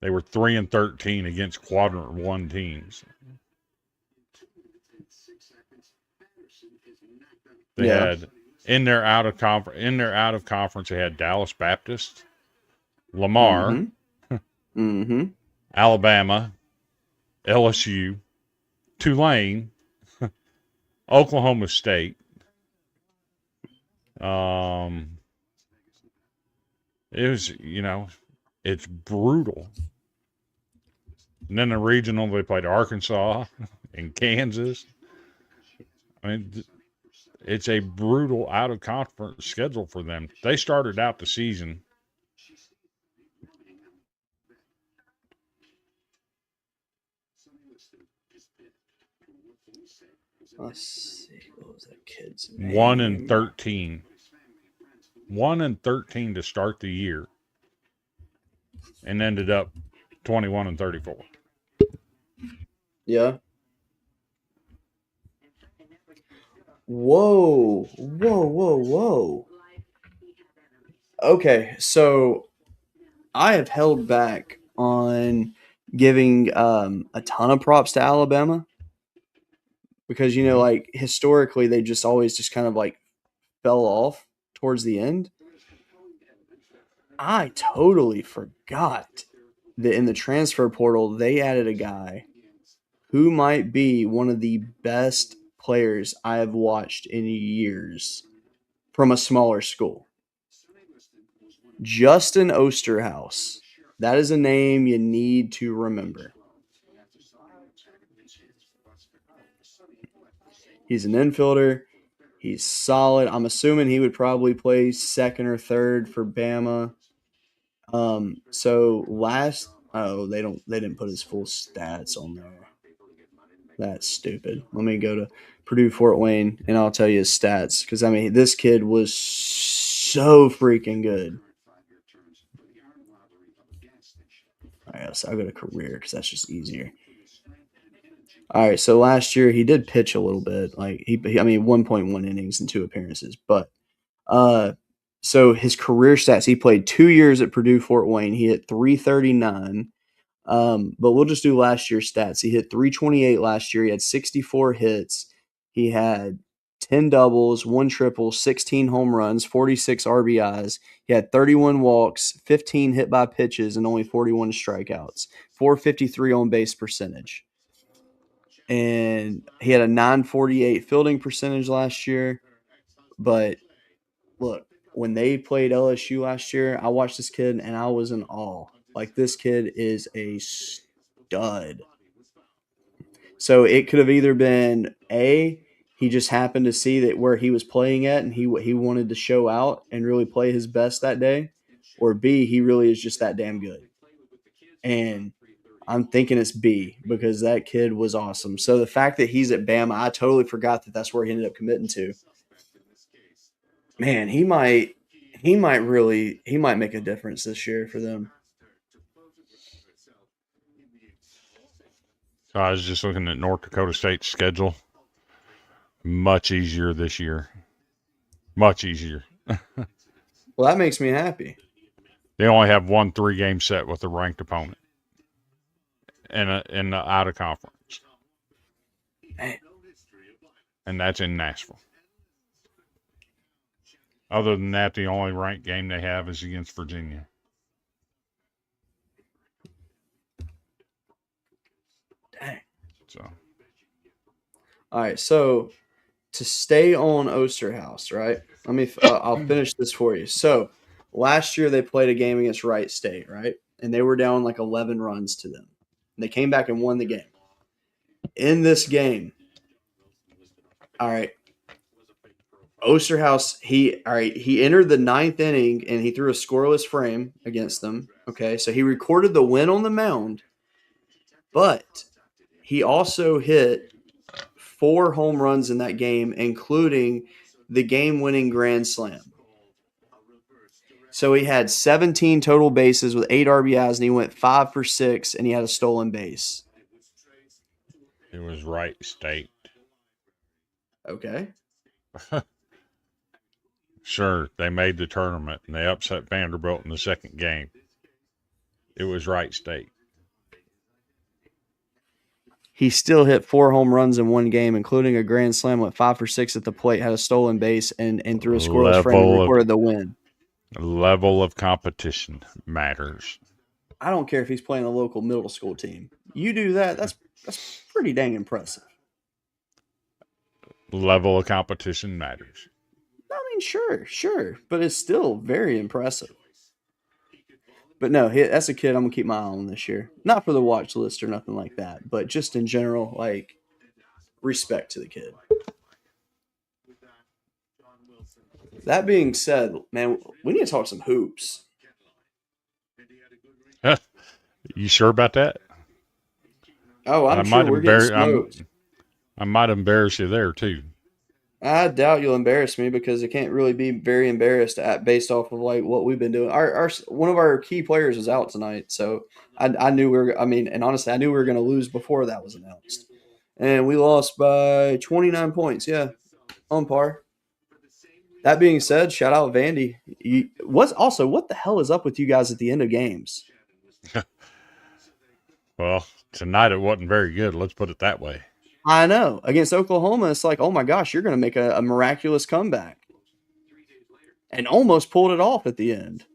they were 3-13 against quadrant 1 teams. They had in their out of conference they had Dallas Baptist, Lamar, Alabama, LSU, Tulane, Oklahoma State. It was, it's brutal. And then the regional, they played Arkansas and Kansas. I mean, it's a brutal out of conference schedule for them. They started out the season. Let's see. What was that kid's name? 1-13. 1-13 to start the year. And ended up 21-34. Yeah. Whoa. Okay, so I have held back on giving a ton of props to Alabama because, like historically they just always just kind of like fell off towards the end. I totally forgot that in the transfer portal they added a guy who might be one of the best players I have watched in years from a smaller school. Justin Osterhaus. That is a name you need to remember. He's an infielder. He's solid. I'm assuming he would probably play second or third for Bama. They didn't put his full stats on there. That's stupid. Let me go to Purdue Fort Wayne and I'll tell you his stats because I mean this kid was so freaking good. All right, so I'll go to career because that's just easier. All right, so last year he did pitch a little bit, like I mean 1.1 innings and 2 appearances, but so his career stats, he played 2 years at Purdue Fort Wayne. He hit 339. But we'll just do last year's stats. He hit 328 last year. He had 64 hits. He had 10 doubles, 1 triple, 16 home runs, 46 RBIs. He had 31 walks, 15 hit by pitches, and only 41 strikeouts. 453 on base percentage. And he had a 948 fielding percentage last year. But look, when they played LSU last year, I watched this kid and I was in awe. Like, this kid is a stud. So it could have either been A, he just happened to see that where he was playing at and he wanted to show out and really play his best that day, or B, he really is just that damn good. And I'm thinking it's B because that kid was awesome. So the fact that he's at Bama, I totally forgot that that's where he ended up committing to. Man, he might make a difference this year for them. So I was just looking at North Dakota State's schedule. Much easier this year. Much easier. Well, that makes me happy. They only have 1 3-game set with a ranked opponent in the out of conference. Man. And that's in Nashville. Other than that, the only ranked game they have is against Virginia. Dang. So, all right, so to stay on Osterhouse, right? Let me. I'll finish this for you. So last year they played a game against Wright State, right? And they were down like 11 runs to them. And they came back and won the game. In this game, all right, Osterhouse, he entered the 9th inning and he threw a scoreless frame against them. Okay, so he recorded the win on the mound, but he also hit 4 home runs in that game, including the game-winning grand slam. So he had 17 total bases with 8 RBIs, and he went 5 for 6, and he had a stolen base. it was Wright State. Okay. Sure, they made the tournament, and they upset Vanderbilt in the second game. It was Wright State. He still hit 4 home runs in one game, including a grand slam, went 5 for 6 at the plate, had a stolen base, and threw a scoreless frame and recorded the win. Level of competition matters. I don't care if he's playing a local middle school team. You do that, that's pretty dang impressive. Level of competition matters. I mean, sure, but it's still very impressive. But no, that's a kid I'm going to keep my eye on this year. Not for the watch list or nothing like that, but just in general, like, respect to the kid. That being said, man, we need to talk some hoops. You sure about that? Oh, I'm sure we're getting smoked. I might embarrass you there, too. I doubt you'll embarrass me because I can't really be very embarrassed based off of like what we've been doing. Our one of our key players is out tonight, so I knew and honestly, I knew we were going to lose before that was announced, and we lost by 29 points. Yeah, on par. That being said, shout out Vandy. What the hell is up with you guys at the end of games? Well, tonight it wasn't very good. Let's put it that way. I know. Against Oklahoma, it's like, oh my gosh, you're going to make a miraculous comeback. And almost pulled it off at the end.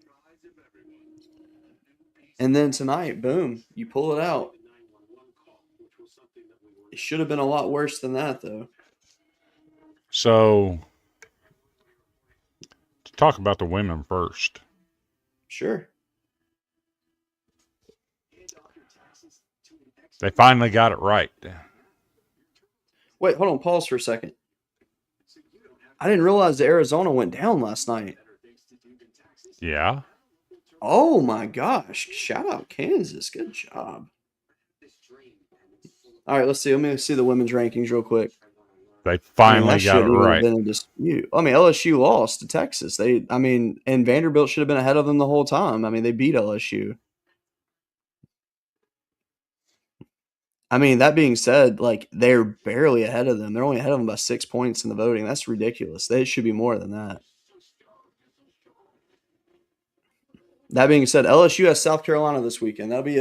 And then tonight, boom, you pull it out. It should have been a lot worse than that, though. So, to talk about the women first. Sure. They finally got it right. Wait, hold on. Pause for a second. I didn't realize that Arizona went down last night. Yeah. Oh, my gosh. Shout out Kansas. Good job. All right, let's see. Let me see the women's rankings real quick. They I mean, finally that got it shouldn't even have right. been a dispute. I mean, LSU lost to Texas. And Vanderbilt should have been ahead of them the whole time. I mean, they beat LSU. I mean, that being said, like they're barely ahead of them. They're only ahead of them by 6 points in the voting. That's ridiculous. They should be more than that. That being said, LSU has South Carolina this weekend. That'll be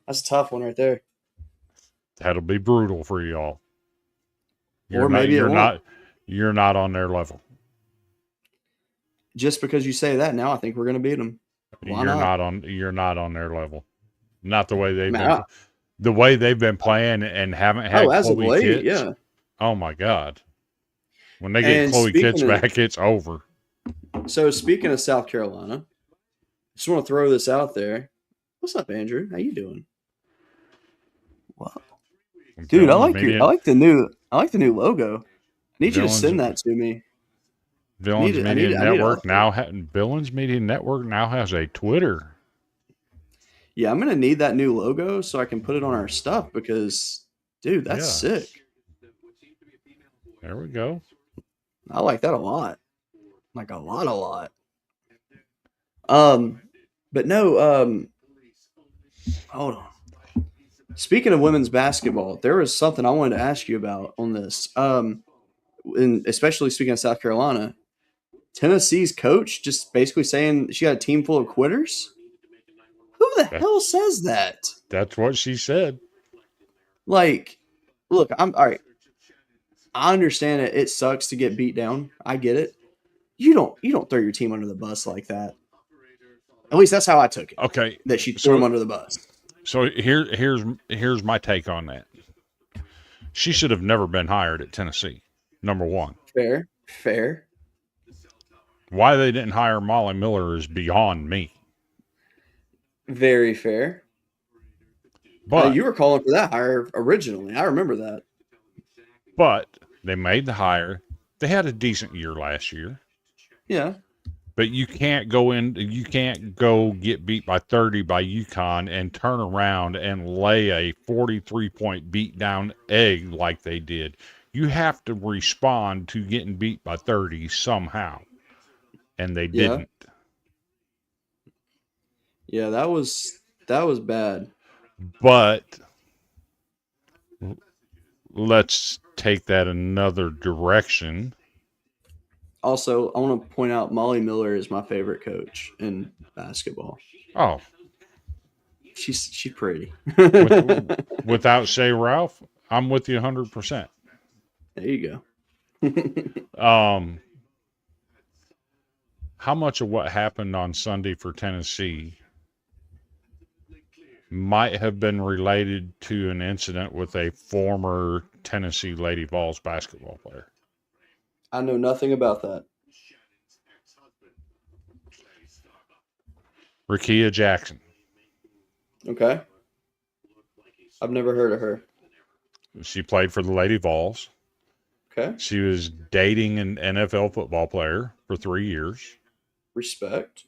that's a tough one right there. That'll be brutal for y'all. Or maybe it won't. You're not on their level. Just because you say that now, I think we're going to beat them. Why not? You're not on their level. Not the way The way they've been playing and haven't had as of Chloe late, Kitts. yeah. Oh my God. When they get And Chloe Kitts speaking of- back, it's over. So speaking of South Carolina, just want to throw this out there. What's up, Andrew? How you doing? Wow. Dude, I like the new logo. I need you to send that to me. Billings Media Network now has a Twitter. Yeah, I'm gonna need that new logo so I can put it on our stuff because, dude, that's sick. There we go. I like that a lot. Like a lot. But no, hold on. Speaking of women's basketball, there was something I wanted to ask you about on this. And especially speaking of South Carolina, Tennessee's coach just basically saying she got a team full of quitters. Who the hell says that? That's what she said. Like, look, I'm all right. I understand it. It sucks to get beat down. I get it. You don't throw your team under the bus like that. At least that's how I took it. Okay, that she threw him under the bus. So here's my take on that. She should have never been hired at Tennessee. Number one. Fair. Why they didn't hire Molly Miller is beyond me. Very fair. But you were calling for that hire originally. I remember that. But they made the hire. They had a decent year last year. Yeah. But you can't go get beat by 30 by UConn and turn around and lay a 43-point beat down egg like they did. You have to respond to getting beat by 30 somehow. And they didn't. Yeah, that was bad. But let's take that another direction. Also, I want to point out Molly Miller is my favorite coach in basketball. Oh, she's pretty. Without Shea Ralph, I'm with you 100%. There you go. How much of what happened on Sunday for Tennessee might have been related to an incident with a former Tennessee Lady Vols basketball player? I know nothing about that. Rakia Jackson. Okay. I've never heard of her. She played for the Lady Vols. Okay. She was dating an NFL football player for 3 years. Respect.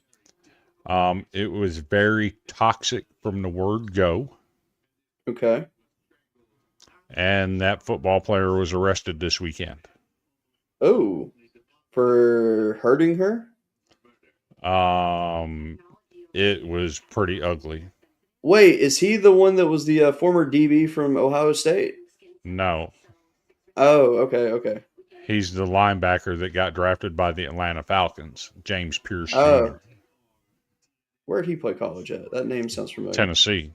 It was very toxic from the word go. Okay. And that football player was arrested this weekend. Oh, for hurting her? It was pretty ugly. Wait, is he the one that was the former DB from Ohio State? No. Oh, okay. He's the linebacker that got drafted by the Atlanta Falcons, James Pierce Jr. Oh. Where did he play college at? That name sounds familiar. Tennessee.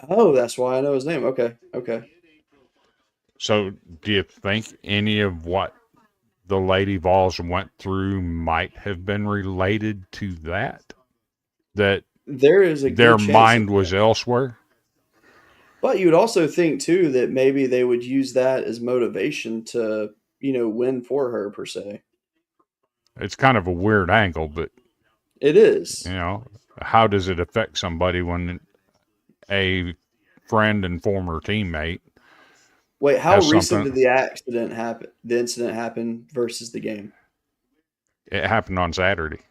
Oh, that's why I know his name. Okay. So, do you think any of what the Lady Vols went through might have been related to that? That there is a good their chance mind was elsewhere? But you would also think, too, that maybe they would use that as motivation to, win for her, per se. It's kind of a weird angle, but... It is. How does it affect somebody when a friend and former teammate... Wait, how recent did the accident happen? The incident happen versus the game? It happened on Saturday.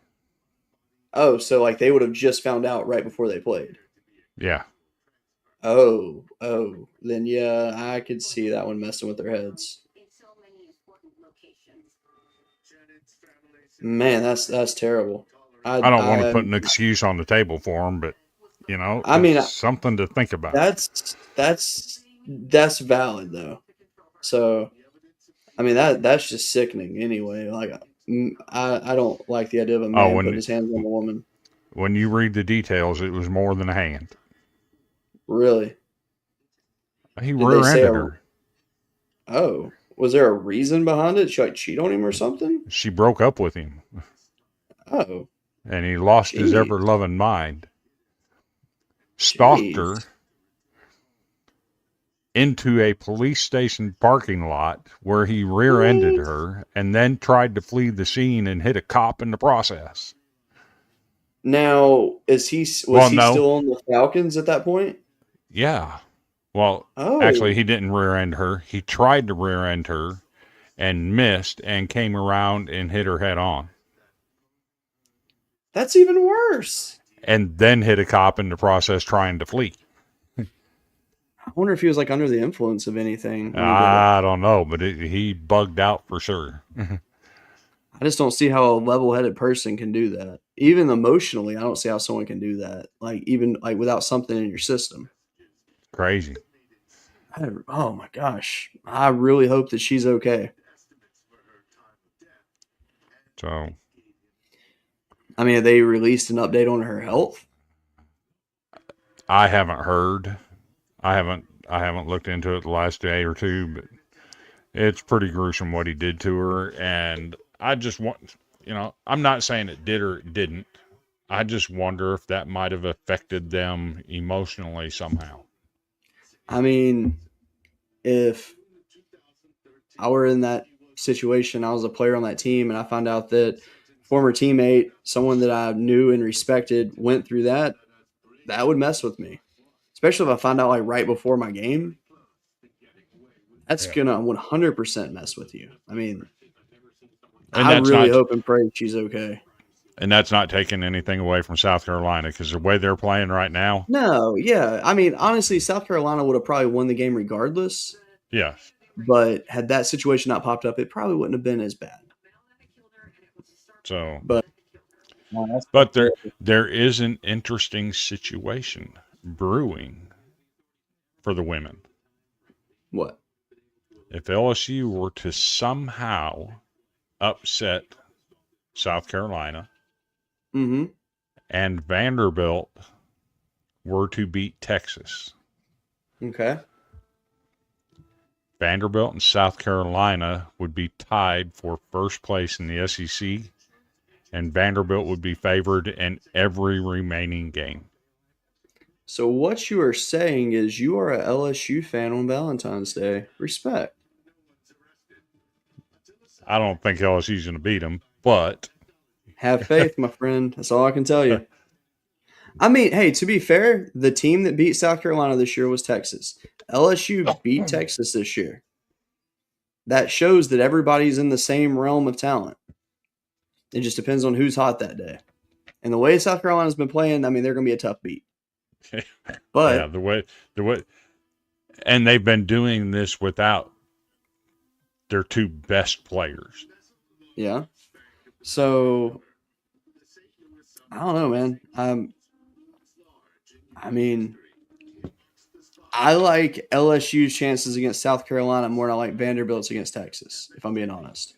Oh, so they would have just found out right before they played. Yeah. Oh, then yeah, I could see that one messing with their heads. Man, that's terrible. I don't want to I put an excuse on the table for them, but I it's mean something to think about. that's valid though. So I mean that's just sickening anyway. Like I don't like the idea of a Oh, man putting his hands on a woman. when you read the details, it was more than a hand. Really? He Did they say rear-ended her. oh, was there a reason behind it? She like cheat on him or something? She broke up with him, Oh, and he lost his jeez, ever-loving mind. Stalked her jeez. into a police station parking lot where he rear-ended What? her and then tried to flee the scene and hit a cop in the process. Now, was Well, he no. still on the Falcons at that point? Yeah. Well, actually, Oh, he didn't rear-end her. He tried to rear-end her and missed and came around and hit her head on. that's even worse. And then hit a cop in the process trying to flee. I wonder if he was like under the influence of anything when he did it. I don't know, but he bugged out for sure. I just don't see how a level-headed person can do that. Even emotionally, I don't see how someone can do that. Like even like without something in your system. Crazy. Oh my gosh. I really hope that she's okay. So I mean, have they released an update on her health? I haven't heard. I haven't looked into it the last day or two, but it's pretty gruesome what he did to her. And I just want, I'm not saying it did or it didn't. I just wonder if that might have affected them emotionally somehow. I mean, if I were in that situation, I was a player on that team, and I found out that former teammate, someone that I knew and respected, went through that, that would mess with me. Especially if I find out like right before my game. That's Yeah. gonna 100% mess with you. I mean, And I that's really not hope and pray she's okay. and that's not taking anything away from South Carolina because the way they're playing right now, No, yeah. I mean, honestly, South Carolina would have probably won the game regardless. yeah. But had that situation not popped up, it probably wouldn't have been as bad. So, But but there is an interesting situation brewing for the women. what? If LSU were to somehow upset South Carolina Mm-hmm. and Vanderbilt were to beat Texas, Okay. Vanderbilt and South Carolina would be tied for first place in the SEC, and Vanderbilt would be favored in every remaining game. So what you are saying is you are a LSU fan on Valentine's Day. Respect. I don't think LSU's going to beat them, but Have faith, my friend. That's all I can tell you. I mean, hey, to be fair, the team that beat South Carolina this year was Texas. LSU beat Texas this year. That shows that everybody's in the same realm of talent. It just depends on who's hot that day. And the way South Carolina's been playing, I mean, they're going to be a tough beat. But yeah, the way, and they've been doing this without their two best players. yeah. So I don't know, man. I mean, I like LSU's chances against South Carolina more than I like Vanderbilt's against Texas, if I'm being honest.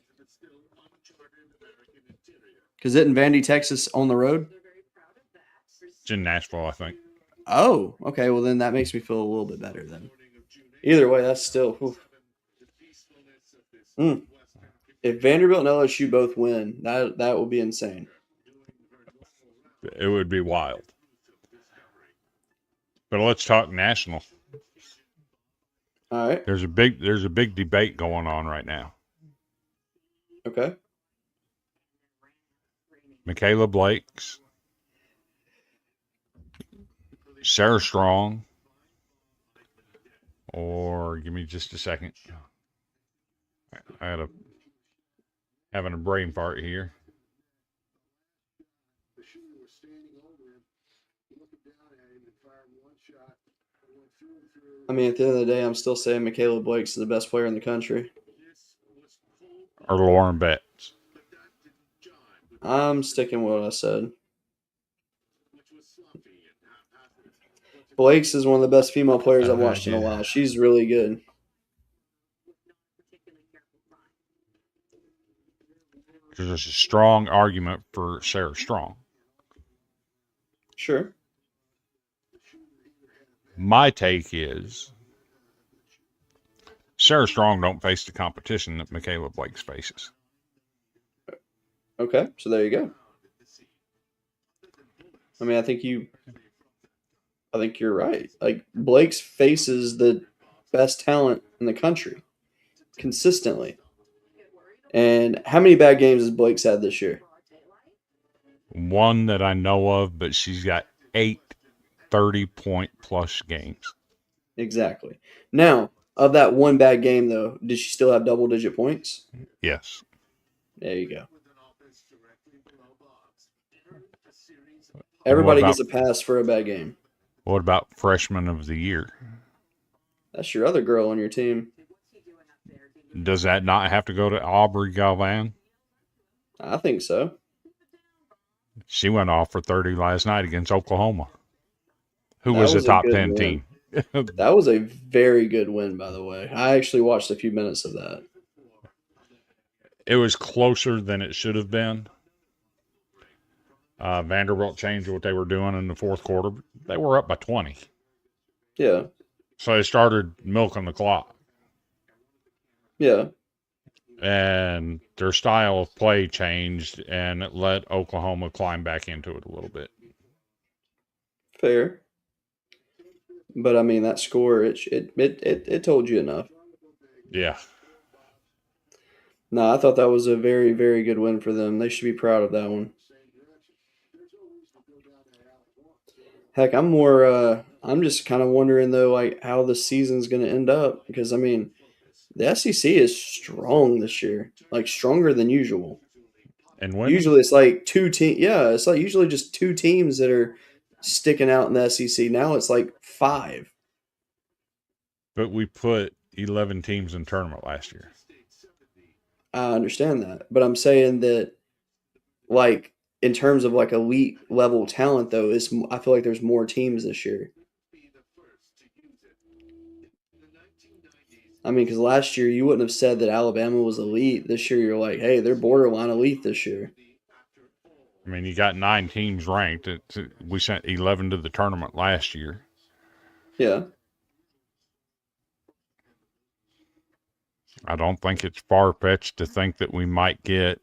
Because isn't Vandy, Texas on the road? It's in Nashville, I think. Oh, okay. Well, then that makes me feel a little bit better then. Either way, that's still. If Vanderbilt and LSU both win, that will be insane. It would be wild. But let's talk national. All right. There's a big debate going on right now. Okay. Michaela Blake's, Sarah Strong, or give me just a second. I had having a brain fart here. I mean, at the end of the day, I'm still saying Michaela Blake's the best player in the country. Or Lauren Betts. I'm sticking with what I said. Blake's is one of the best female players I've watched in a Yeah. while. She's really good. There's a strong argument for Sarah Strong. Sure. My take is Sarah Strong don't face the competition that Michaela Blake faces. Okay, so there you go. I mean, I think you're right. Like Blake's faces the best talent in the country consistently. And how many bad games has Blake's had this year? One that I know of, but she's got 8 30-point plus games. Exactly. Now, of that one bad game though, did she still have double-digit points? Yes. There you go. Everybody gets a pass for a bad game. What about freshman of the year? That's your other girl on your team. Does that not have to go to Aubrey Galvan? I think so. She went off for 30 last night against Oklahoma, who That was a was a top good 10 win. team. That was a very good win, by the way. I actually watched a few minutes of that. It was closer than it should have been. Vanderbilt changed what they were doing in the fourth quarter. They were up by 20. Yeah. So they started milking the clock. Yeah. And their style of play changed, and it let Oklahoma climb back into it a little bit. Fair. But I mean that score it told you enough. Yeah. No, I thought that was a very, very good win for them. They should be proud of that one. Heck, I'm just kind of wondering though, like how the season's going to end up because I mean, the SEC is strong this year, like stronger than usual. And women? Usually it's like two teams. Yeah, it's like usually just two teams that are sticking out in the SEC. Now it's like 5. But we put 11 teams in tournament last year. I understand that, but I'm saying that, like in terms of like elite level talent, though, I feel like there's more teams this year. I mean, because last year you wouldn't have said that Alabama was elite. This year you're like, hey, they're borderline elite this year. I mean, you got 9 teams ranked. We sent 11 to the tournament last year. Yeah. I don't think it's far-fetched to think that we might get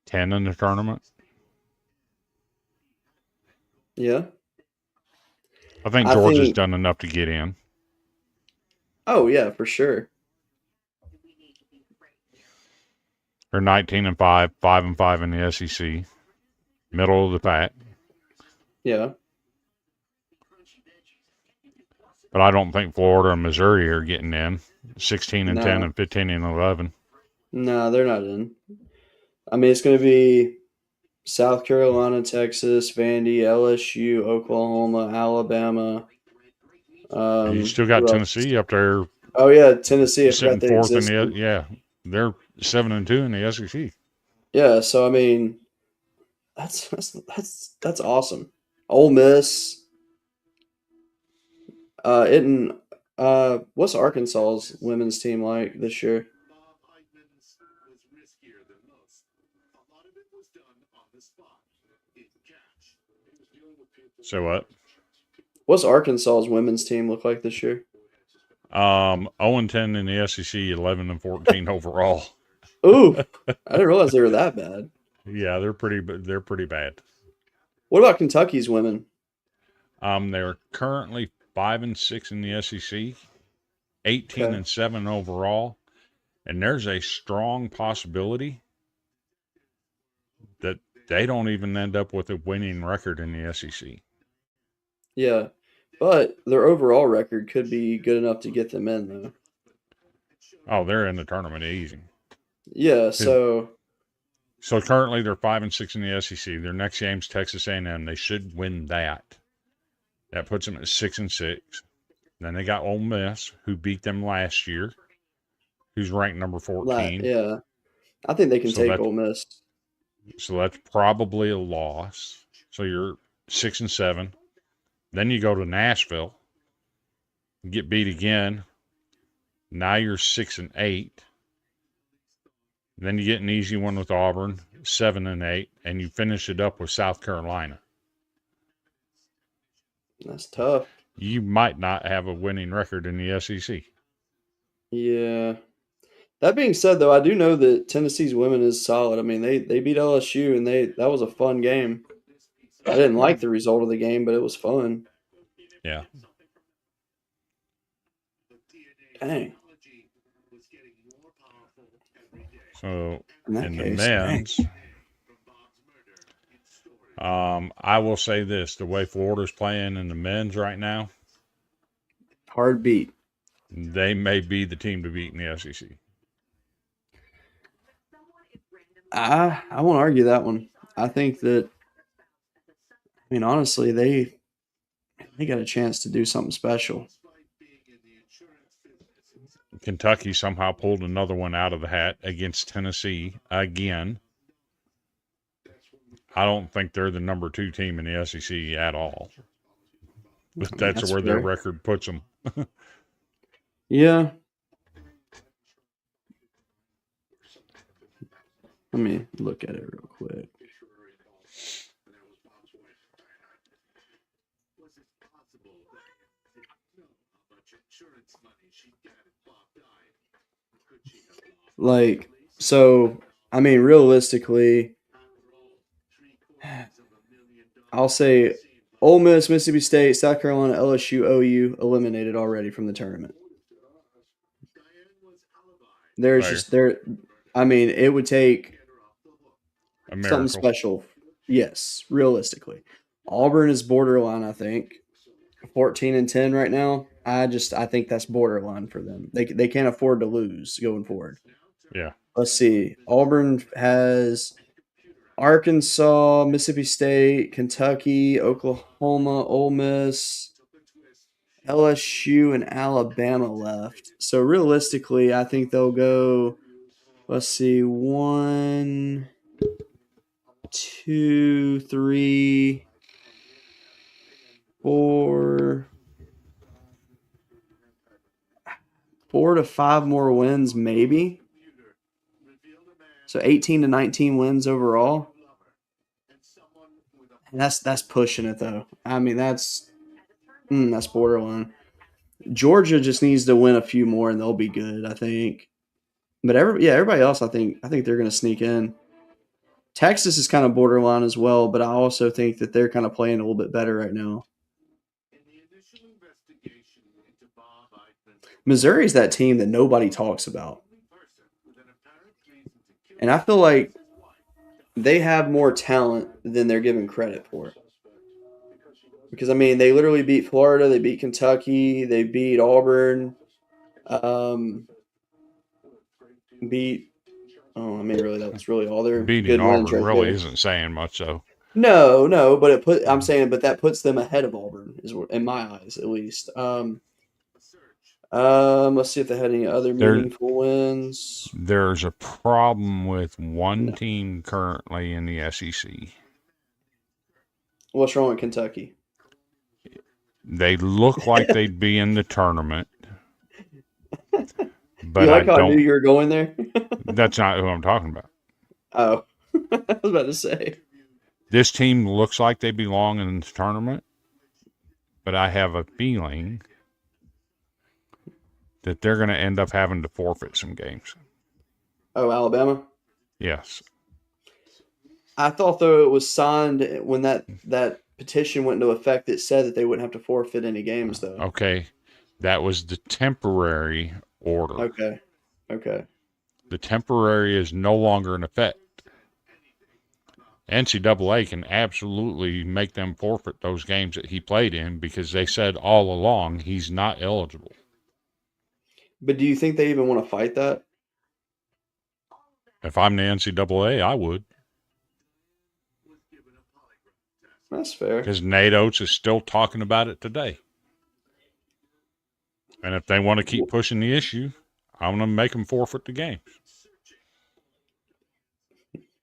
$10 in the tournament. Yeah. I think Georgia's done enough to get in. Oh yeah, for sure. They're 19-5, 5-5 in the SEC, middle of the pack. Yeah. But I don't think Florida and Missouri are getting in. 16-10 No. and 15-11. No, they're not in. I mean, it's going to be South Carolina, Texas, Vandy, LSU, Oklahoma, Alabama. You still got who else? Tennessee up there Oh yeah, Tennessee. I sitting forgot they fourth in existed. they're 7-2 in the SEC. Yeah, so I mean, that's awesome. Ole Miss. What's Arkansas's women's team like this year? So what? What's Arkansas's women's team look like this year? 0-10 in the SEC, 11-14 overall. Ooh, I didn't realize they were that bad. Yeah, they're pretty bad. What about Kentucky's women? They're currently 5-6 in the SEC, 18-7 overall, and there's a strong possibility that they don't even end up with a winning record in the SEC. Yeah, but their overall record could be good enough to get them in, though. Oh, they're in the tournament easy. Yeah, so So currently they're 5-6 in the SEC. Their next game's Texas A&M. They should win that. That puts them at 6-6. Then they got Ole Miss, who beat them last year, who's ranked number 14. Yeah, I think they can So take Ole Miss. So that's probably a loss. So you're 6-7. Then you go to Nashville, get beat again. Now you're 6-8. Then you get an easy one with Auburn, 7-8, and you finish it up with South Carolina. That's tough. You might not have a winning record in the SEC. Yeah. That being said, though, I do know that Tennessee's women is solid. I mean, they beat LSU, and that was a fun game. I didn't like the result of the game, but it was fun. Yeah. Dang. So In that in the case, men's, I will say this: the way Florida's playing in the men's right now, hard beat. they may be the team to beat in the SEC. I won't argue that one. I think that. I mean, honestly, they got a chance to do something special. Kentucky somehow pulled another one out of the hat against Tennessee again. I don't think they're the number 2 team in the SEC at all. But that's where their record puts them. Yeah. Let me look at it real quick. Like, so, I mean, realistically, I'll say Ole Miss, Mississippi State, South Carolina, LSU, OU eliminated already from the tournament. There's just I mean, it would take something special. Yes, realistically. Auburn is borderline, I think. 14-10 right now. I think that's borderline for them. They can't afford to lose going forward. Yeah. Let's see. Auburn has Arkansas, Mississippi State, Kentucky, Oklahoma, Ole Miss, LSU, and Alabama left. So realistically, I think they'll go, let's see, 1, 2, 3, 4 to 5 more wins, maybe. So 18-19 wins overall. And that's pushing it, though. I mean, that's borderline. Georgia just needs to win a few more, and they'll be good, I think. But everybody else, I think they're going to sneak in. Texas is kind of borderline as well, but I also think that they're kind of playing a little bit better right now. Missouri's that team that nobody talks about. And I feel like they have more talent than they're given credit for. Because, I mean, they literally beat Florida, they beat Kentucky, they beat Auburn, really, that's really all their beating good Auburn wins right really there. isn't saying much, though. No, but I'm saying, but that puts them ahead of Auburn, in my eyes, at least. Let's see if they had any other meaningful wins. There's a problem with one team currently in the SEC. What's wrong with Kentucky? They look like they'd be in the tournament. But you like how I knew you were going there? That's not who I'm talking about. Oh, I was about to say. This team looks like they belong in the tournament, but I have a feeling that they're going to end up having to forfeit some games. Oh, Alabama? Yes. I thought, though, it was signed when that petition went into effect that said that they wouldn't have to forfeit any games, though. Okay. That was the temporary order. Okay. The temporary is no longer in effect. NCAA can absolutely make them forfeit those games that he played in because they said all along he's not eligible. But do you think they even want to fight that? If I'm the NCAA, I would. That's fair. Because Nate Oates is still talking about it today. And if they want to keep pushing the issue, I'm going to make them forfeit the game.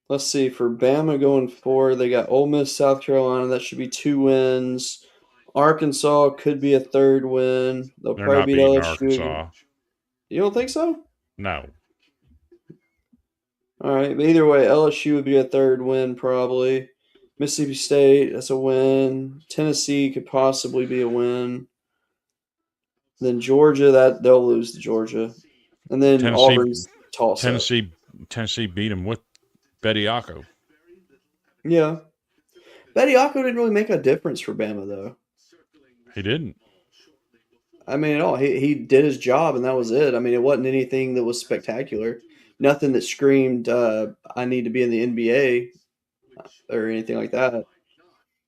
Let's see. For Bama going forward, they got Ole Miss, South Carolina. That should be 2 wins. Arkansas could be a 3rd win. They'll They're probably not beat beating LSU. Arkansas. You don't think so? No. All right. But either way, LSU would be a 3rd win probably. Mississippi State, that's a win. Tennessee could possibly be a win. Then Georgia, that they'll lose to Georgia. And then Auburn's toss up. Tennessee beat them with Bediako. Yeah. Bediako didn't really make a difference for Bama, though. He didn't. I mean, at all. He did his job, and that was it. I mean, it wasn't anything that was spectacular. Nothing that screamed, I need to be in the NBA or anything like that.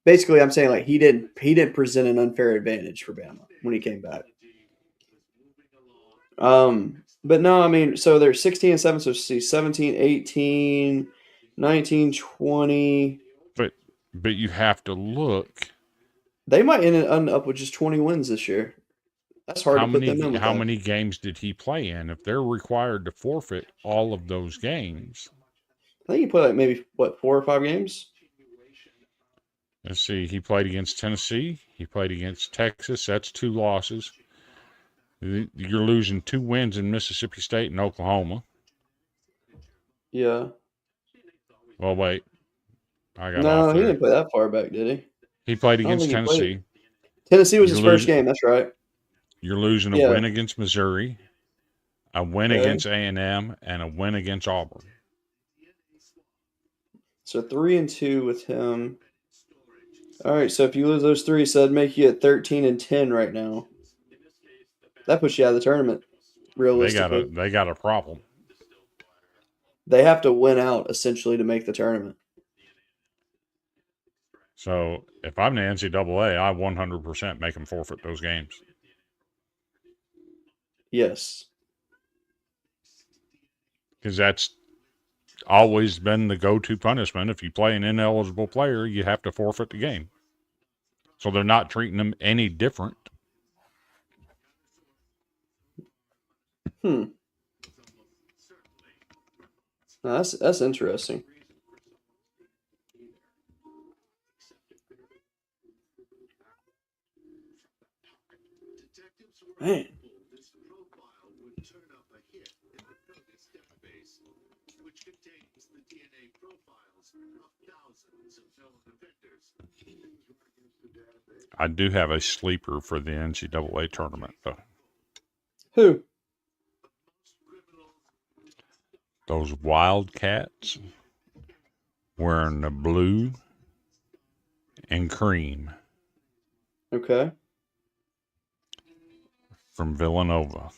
Basically, I'm saying, like, he didn't present an unfair advantage for Bama when he came back. But no, I mean, so they're 16 and 7, so see 17, 18, 19, 20. But you have to look. They might end up with just 20 wins this year. That's hard to put them in with how that. many games did he play in? If they're required to forfeit all of those games. I think he played like maybe, 4 or 5 games? Let's see. He played against Tennessee. He played against Texas. That's 2 losses. You're losing 2 wins in Mississippi State and Oklahoma. Yeah. Well, wait. I got No, off he there. didn't play that far back, did he? He played I don't against think he played. Tennessee. Tennessee was You're his first losing- game. That's right. You're losing a Yeah. win against Missouri, a win Okay. against A&M, and a win against Auburn. So 3 and 2 with him. All right. So if you lose those 3, so that'd make you at 13 and 10 right now. That puts you out of the tournament. Realistically, They got a problem. they have to win out essentially to make the tournament. So if I'm the NCAA, I 100% make them forfeit those games. Yes. Because that's always been the go-to punishment. If you play an ineligible player, you have to forfeit the game. So they're not treating them any different. Now, that's interesting. Man. I do have a sleeper for the NCAA tournament, though. Who? Those Wildcats wearing the blue and cream Okay. from Villanova.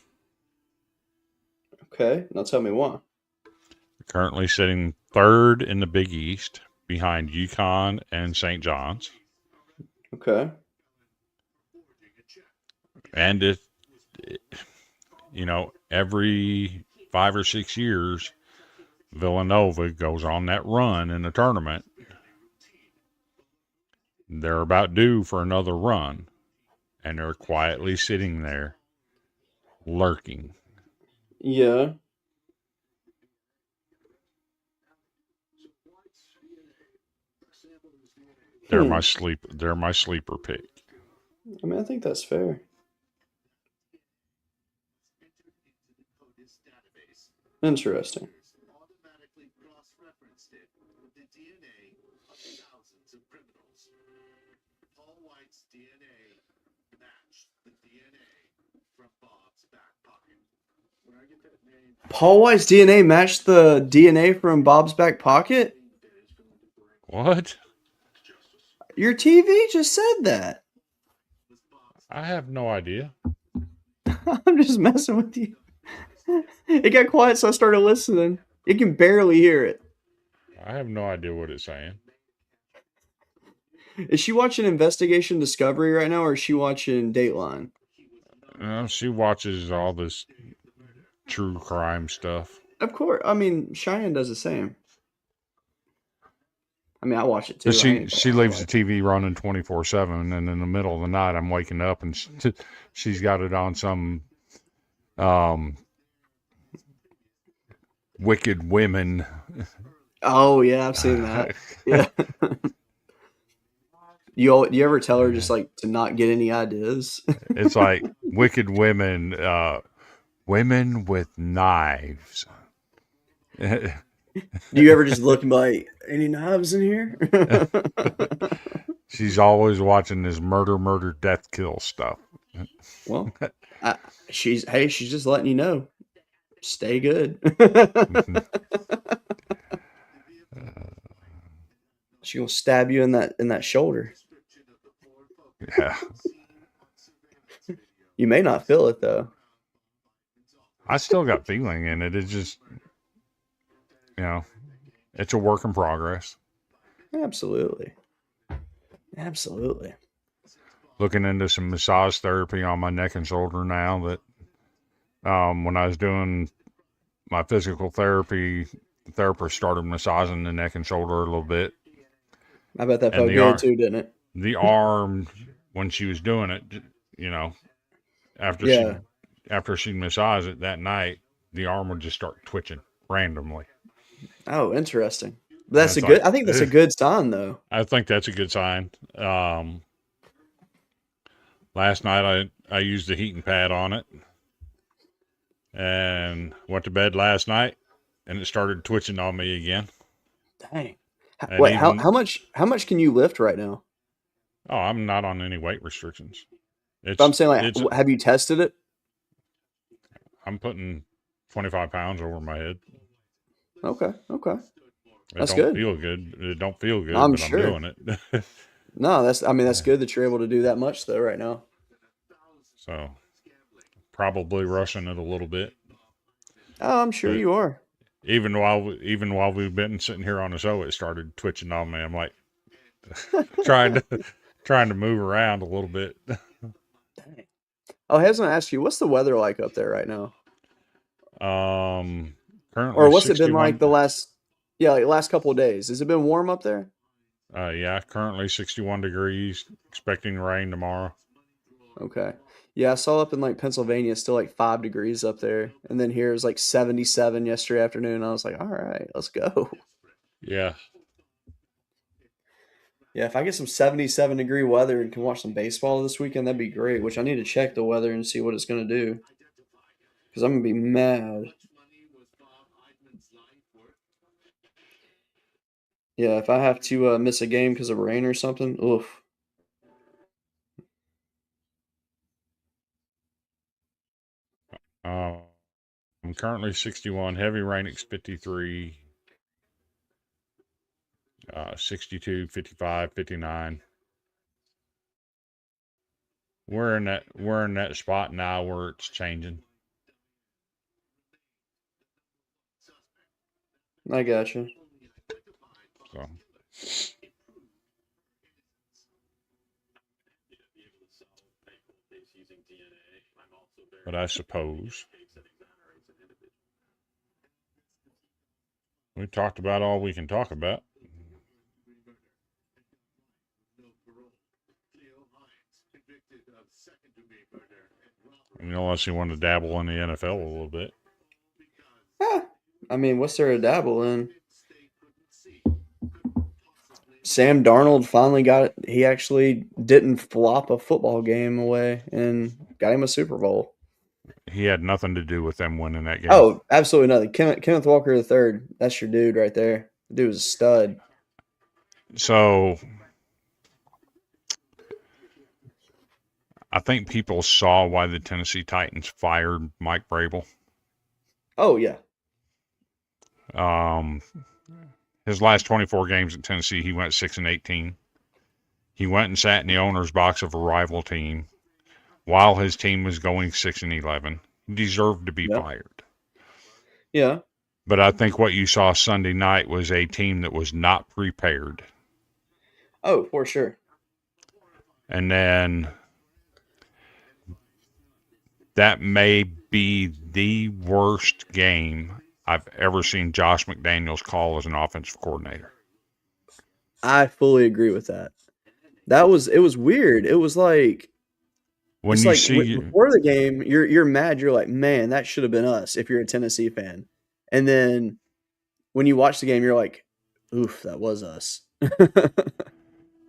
Okay. Now tell me why. Currently sitting 3rd in the Big East behind UConn and St. John's. Okay. And every 5 or 6 years, Villanova goes on that run in the tournament. They're about due for another run, and they're quietly sitting there, lurking. Yeah. They're my sleeper pick. I mean, I think that's fair. Interesting. Paul White's DNA matched the DNA from Bob's back pocket? What? Your TV just said that. I have no idea. I'm just messing with you. It got quiet, so I started listening. You can barely hear it. I have no idea what it's saying. Is she watching Investigation Discovery right now, or is she watching Dateline? She watches all this true crime stuff. Of course. I mean, Cheyenne does the same. I mean, I watch it too. But I ain't she gonna lie, leaves the TV running 24/7, and in the middle of the night, I'm waking up and she's got it on some um, Wicked Women. Oh yeah, I've seen that. Yeah. You ever tell her just like to not get any ideas? It's like Wicked Women, women with knives. Do you ever just look and be like, any knives in here? She's always watching this murder, death, kill stuff. Well, she's just letting you know. Stay good. She gonna stab you in that shoulder. Yeah. You may not feel it though. I still got feeling in it. It's just, it's a work in progress. Absolutely. Absolutely. Looking into some massage therapy on my neck and shoulder now that when I was doing my physical therapy, the therapist started massaging the neck and shoulder a little bit. I bet that And felt good too, didn't it? The arm, when she was doing it, after Yeah. she massaged it that night, the arm would just start twitching randomly. Oh, interesting. That's it's a good. like- I think that's a good sign, though. I think that's a good sign. Last night I used the heating pad on it and went to bed last night, and it started twitching on me again. Dang. And Wait, even- how much can you lift right now? Oh, I'm not on any weight restrictions. But I'm saying, like, have you tested it? I'm putting 25 pounds over my head. Okay. That's It good. don't feel good. It don't feel good, I'm but sure. I'm doing it. No, that's good that you're able to do that much though right now. So probably rushing it a little bit. Oh, I'm sure But- you are. Even while we've been sitting here on the show, it started twitching on me. I'm like trying to move around a little bit. Dang. Oh, I was gonna ask you, what's the weather like up there right now? Currently, Or what's it 61, been like the last couple of days? Has it been warm up there? Yeah, currently 61 degrees. Expecting rain tomorrow. Okay. Yeah, I saw up in like Pennsylvania, it's still like 5 degrees up there. And then here it was like 77 yesterday afternoon. I was like, all right, let's go. Yeah, Yeah, if I get some 77-degree weather and can watch some baseball this weekend, that'd be great. Which I need to check the weather and see what it's going to do. Because I'm going to be mad. Yeah, if I have to miss a game because of rain or something, oof. I'm currently 61. Heavy rain at 53. 62, 55, 59. We're in that spot now where it's changing. I gotcha. So but I suppose we talked about all we can talk about. Unless you want to dabble in the NFL a little bit. I mean, what's there to dabble in? Sam Darnold finally got it. He actually didn't flop a football game away and got him a Super Bowl. He had nothing to do with them winning that game. Oh, absolutely nothing. Kenneth Walker III, that's your dude right there. The dude was a stud. So I think people saw why the Tennessee Titans fired Mike Vrabel. Oh, yeah. His last 24 games at Tennessee, he went 6-18. He went and sat in the owner's box of a rival team while his team was going 6-11. He deserved to be fired. Yeah. But I think what you saw Sunday night was a team that was not prepared. Oh, for sure. And then that may be the worst game I've ever seen Josh McDaniels call as an offensive coordinator. I fully agree with that. It was weird. It was like When it's you like see, before the game, you're mad. You're like, man, that should have been us if you're a Tennessee fan. And then when you watch the game, you're like, oof, that was us.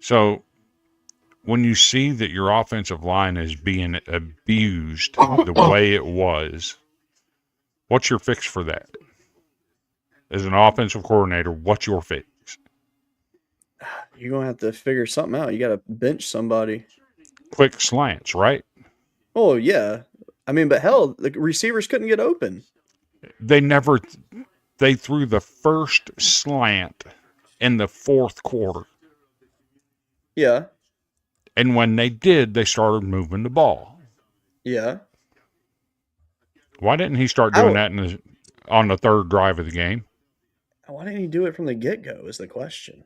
so when you see that your offensive line is being abused the way it was, what's your fix for that? As an offensive coordinator, what's your fix? You're gonna have to figure something out. You got to bench somebody. Quick slants, right? Oh yeah, I mean, but hell, the receivers couldn't get open. They threw the first slant in the fourth quarter. Yeah, And when they did, they started moving the ball. yeah. Why didn't he start I doing don't- that on the third drive of the game? Why didn't he do it from the get go? Is the question.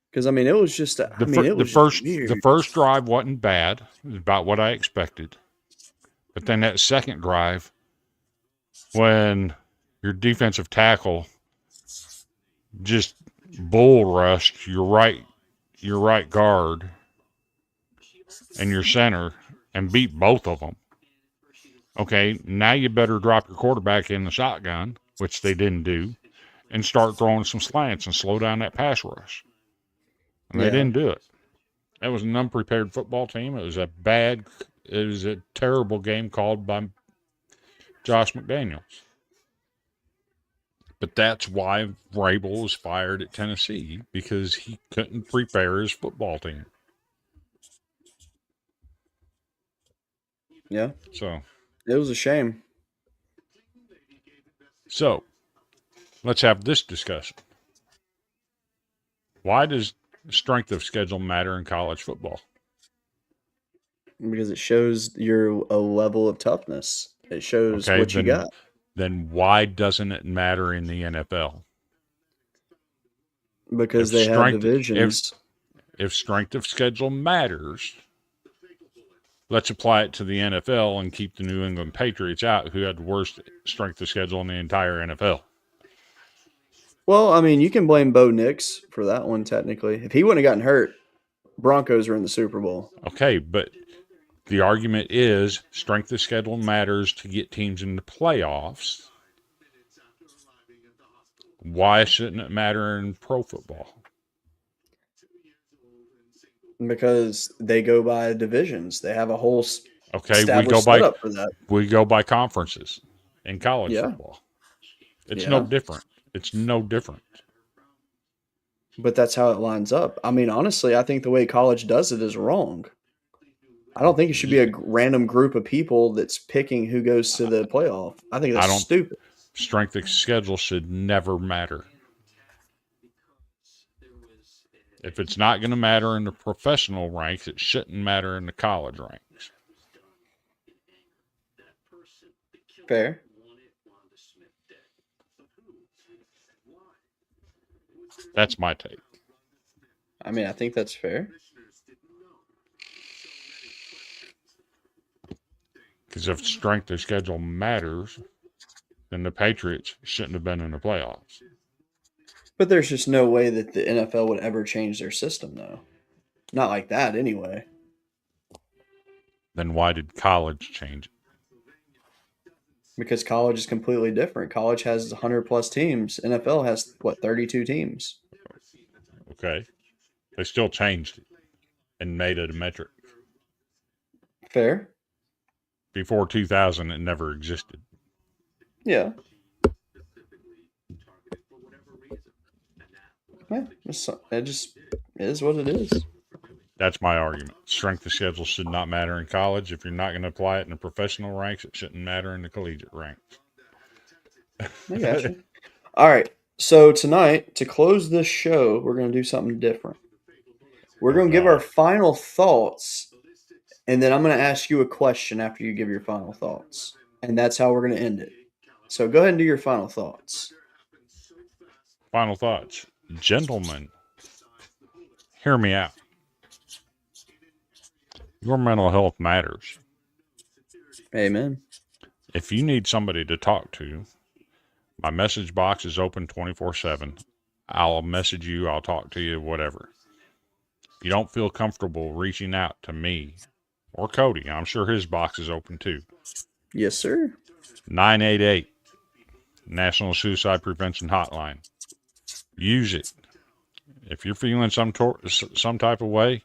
Because I mean, it was just. I mean, it was just weird. The first drive wasn't bad. It was about what I expected. But then that second drive, when your defensive tackle just bull rushed your right guard and your center and beat both of them. Okay, now you better drop your quarterback in the shotgun, which they didn't do, and start throwing some slants and slow down that pass rush. And they didn't do it. That was an unprepared football team. It was a terrible game called by Josh McDaniels. But that's why Vrabel was fired at Tennessee, because he couldn't prepare his football team. Yeah, So it was a shame. let's have this discussion. Why does strength of schedule matter in college football? Because it shows a level of toughness. It shows what you got. Then why doesn't it matter in the NFL? Because they have divisions. If strength of schedule matters, let's apply it to the NFL and keep the New England Patriots out, who had the worst strength of schedule in the entire NFL. Well, I mean, you can blame Bo Nix for that one, technically. If he wouldn't have gotten hurt, Broncos are in the Super Bowl. Okay, but the argument is strength of schedule matters to get teams into playoffs. Why shouldn't it matter in pro football? Because they go by divisions. They have a whole Okay, established setup for that. We go by conferences in college Yeah. football. It's Yeah. no different. It's no different. But that's how it lines up. I mean, honestly, I think the way college does it is wrong. I don't think it should be a random group of people that's picking who goes to the playoff. I think that's stupid. Strength of schedule should never matter. If it's not going to matter in the professional ranks, it shouldn't matter in the college ranks. Fair. That's my take. I mean, I think that's fair. Because if strength of schedule matters, then the Patriots shouldn't have been in the playoffs. But there's just no way that the NFL would ever change their system, though. Not like that, anyway. Then why did college change it? Because college is completely different. College has 100-plus teams. NFL has, 32 teams? Okay. They still changed it and made it a metric. Fair. Before 2000, it never existed. Yeah. Yeah, it just is what it is. That's my argument. Strength of schedule should not matter in college. If you're not going to apply it in the professional ranks, it shouldn't matter in the collegiate ranks. I got you. All right. So tonight, to close this show, we're going to do something different. We're going to give our final thoughts, and then I'm going to ask you a question after you give your final thoughts. And that's how we're going to end it. So go ahead and do your final thoughts. Final thoughts. Gentlemen, hear me out. Your mental health matters. Amen. If you need somebody to talk to, My message box is open 24/7. I'll message you, I'll talk to you, whatever. If you don't feel comfortable reaching out to me or Cody, I'm sure his box is open too. Yes, sir. 988 National Suicide Prevention Hotline. Use it. If you're feeling some type of way,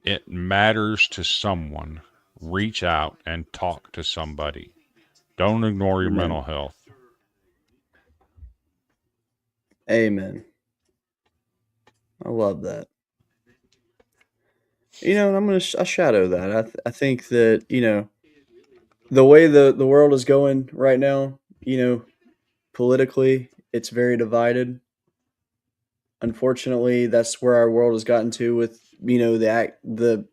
it matters to someone. Reach out and talk to somebody. Don't ignore your Amen. mental health. Amen. I love that. And I'm going to shadow that. I think that, the way the world is going right now, politically, it's very divided. Unfortunately, that's where our world has gotten to with, the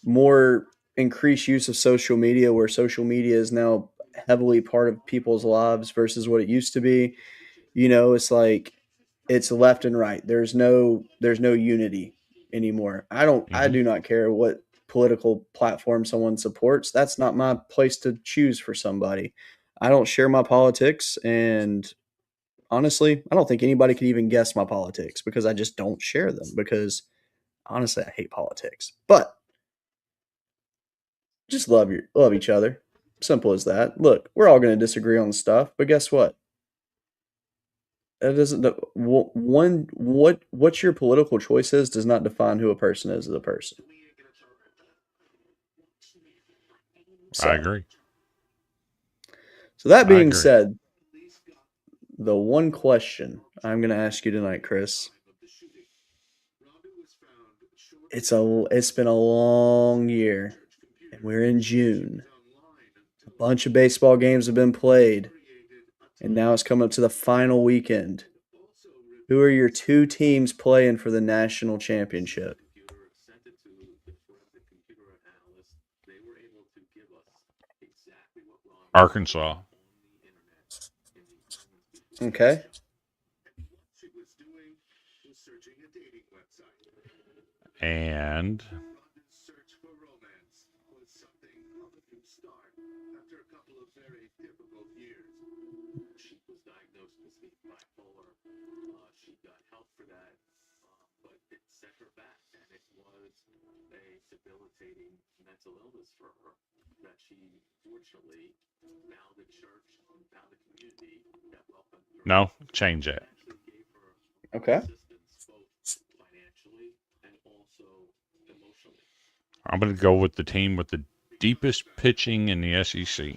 more increased use of social media, where social media is now heavily part of people's lives versus what it used to be. It's like it's left and right. There's no unity anymore. I Mm-hmm. do not care what political platform someone supports. That's not my place to choose for somebody. I don't share my politics, and honestly, I don't think anybody could even guess my politics because I just don't share them because honestly, I hate politics. But just love each other. Simple as that. Look, we're all going to disagree on stuff, but guess what? That doesn't what your political choice is does not define who a person is as a person. I So, agree. that I being agree. said, the one question I'm going to ask you tonight, Chris. It's been a long year, and we're in June. A bunch of baseball games have been played, and now it's coming up to the final weekend. Who are your two teams playing for the national championship? Arkansas. Okay. And She got help for that, but it set her back, and it was a debilitating mental illness for her that she fortunately found the church, found the community that welcomed her. no, change that. Actually gave her Okay. assistance both financially and also emotionally. I'm going to go with the team with the deepest pitching in the SEC.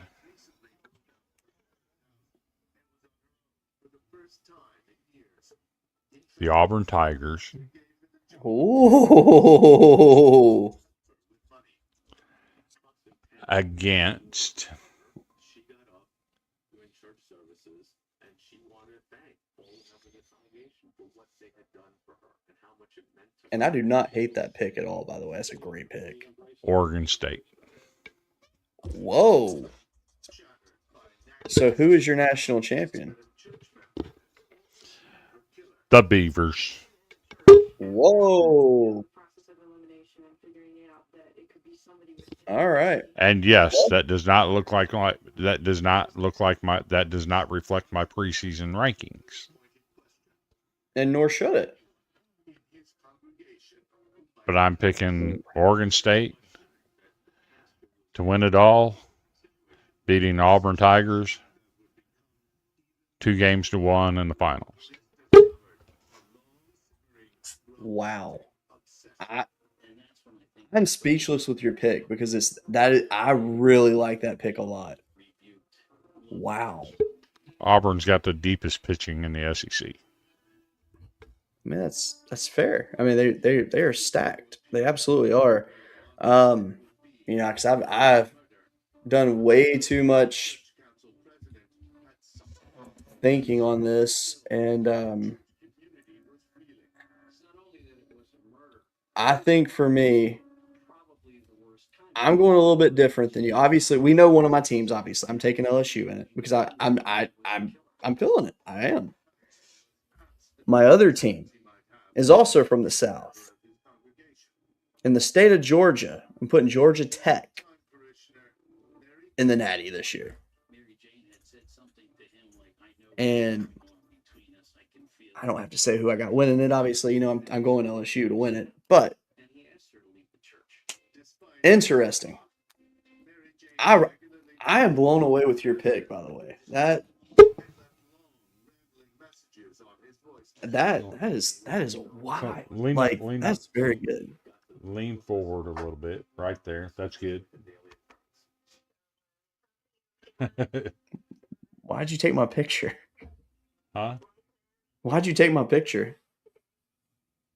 The Auburn Tigers. Ooh. Against She got up during church services and she wanted to thank Holy Methodist Congregation for what they had done for her and how much it meant to her. And I do not hate that pick at all, by the way. That's a great pick. Oregon State. Whoa. So who is your national champion? The Beavers. Whoa. Process of elimination and figuring out that it could be somebody with All right. And yes, that does not look like my that does not reflect my preseason rankings. And nor should it. But I'm picking Oregon State to win it all, beating Auburn Tigers 2-1 in the finals. Wow. I'm speechless with your pick because I really like that pick a lot. Wow. Auburn's got the deepest pitching in the SEC. I mean that's fair. I mean they are stacked. They absolutely are. Because I've done way too much thinking on this, and I think for me, I'm going a little bit different than you. Obviously, we know one of my teams. Obviously, I'm taking LSU in it because I'm feeling it. I am. My other team is also from the South. In the state of Georgia, I'm putting Georgia Tech in the Natty this year. And I don't have to say who I got winning it. Obviously, you know, I'm going LSU to win it. But interesting. I am blown away with your pick, by the way. That is wild. Lean Like, up, lean that's up. very good. Lean forward a little bit, right there. That's good. Why'd you take my picture? Huh? Why'd you take my picture?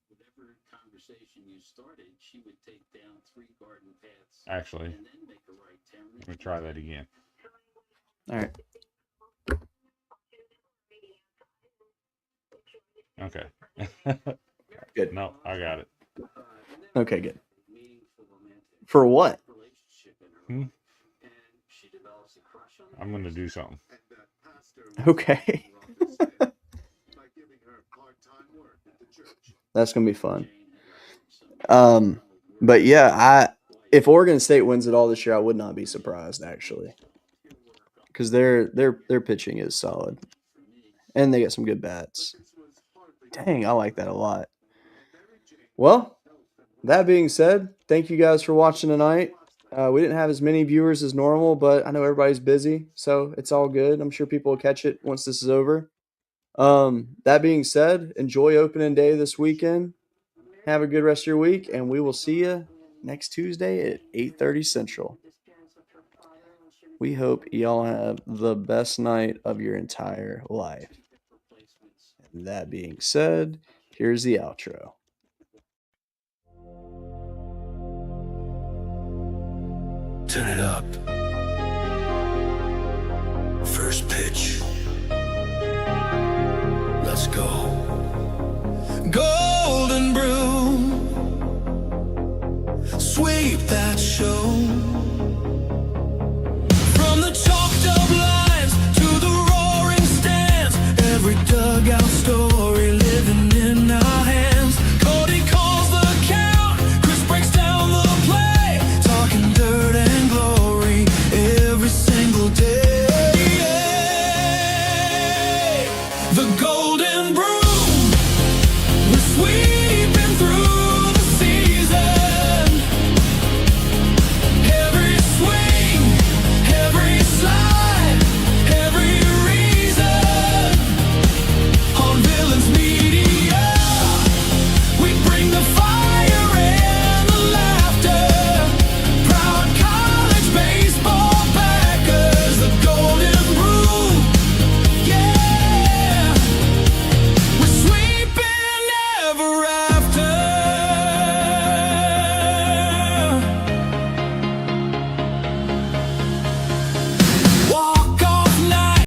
Whatever conversation you started, she would take down 3 garden paths Actually, and then make a right turn. let me try that again. All right. Okay. Good. No, I got it. Okay, good. For what? Hmm? I'm going to do something. Okay. That's gonna be fun. But yeah, if Oregon State wins it all this year, I would not be surprised actually, because their pitching is solid, and they get some good bats. Dang, I like that a lot. Well, that being said, thank you guys for watching tonight. We didn't have as many viewers as normal, but I know everybody's busy, so it's all good. I'm sure people will catch it once this is over. That being said, enjoy opening day this weekend. Have a good rest of your week, and we will see you next Tuesday at 8:30 Central. We hope y'all have the best night of your entire life. And that being said, here's the outro. Turn it up.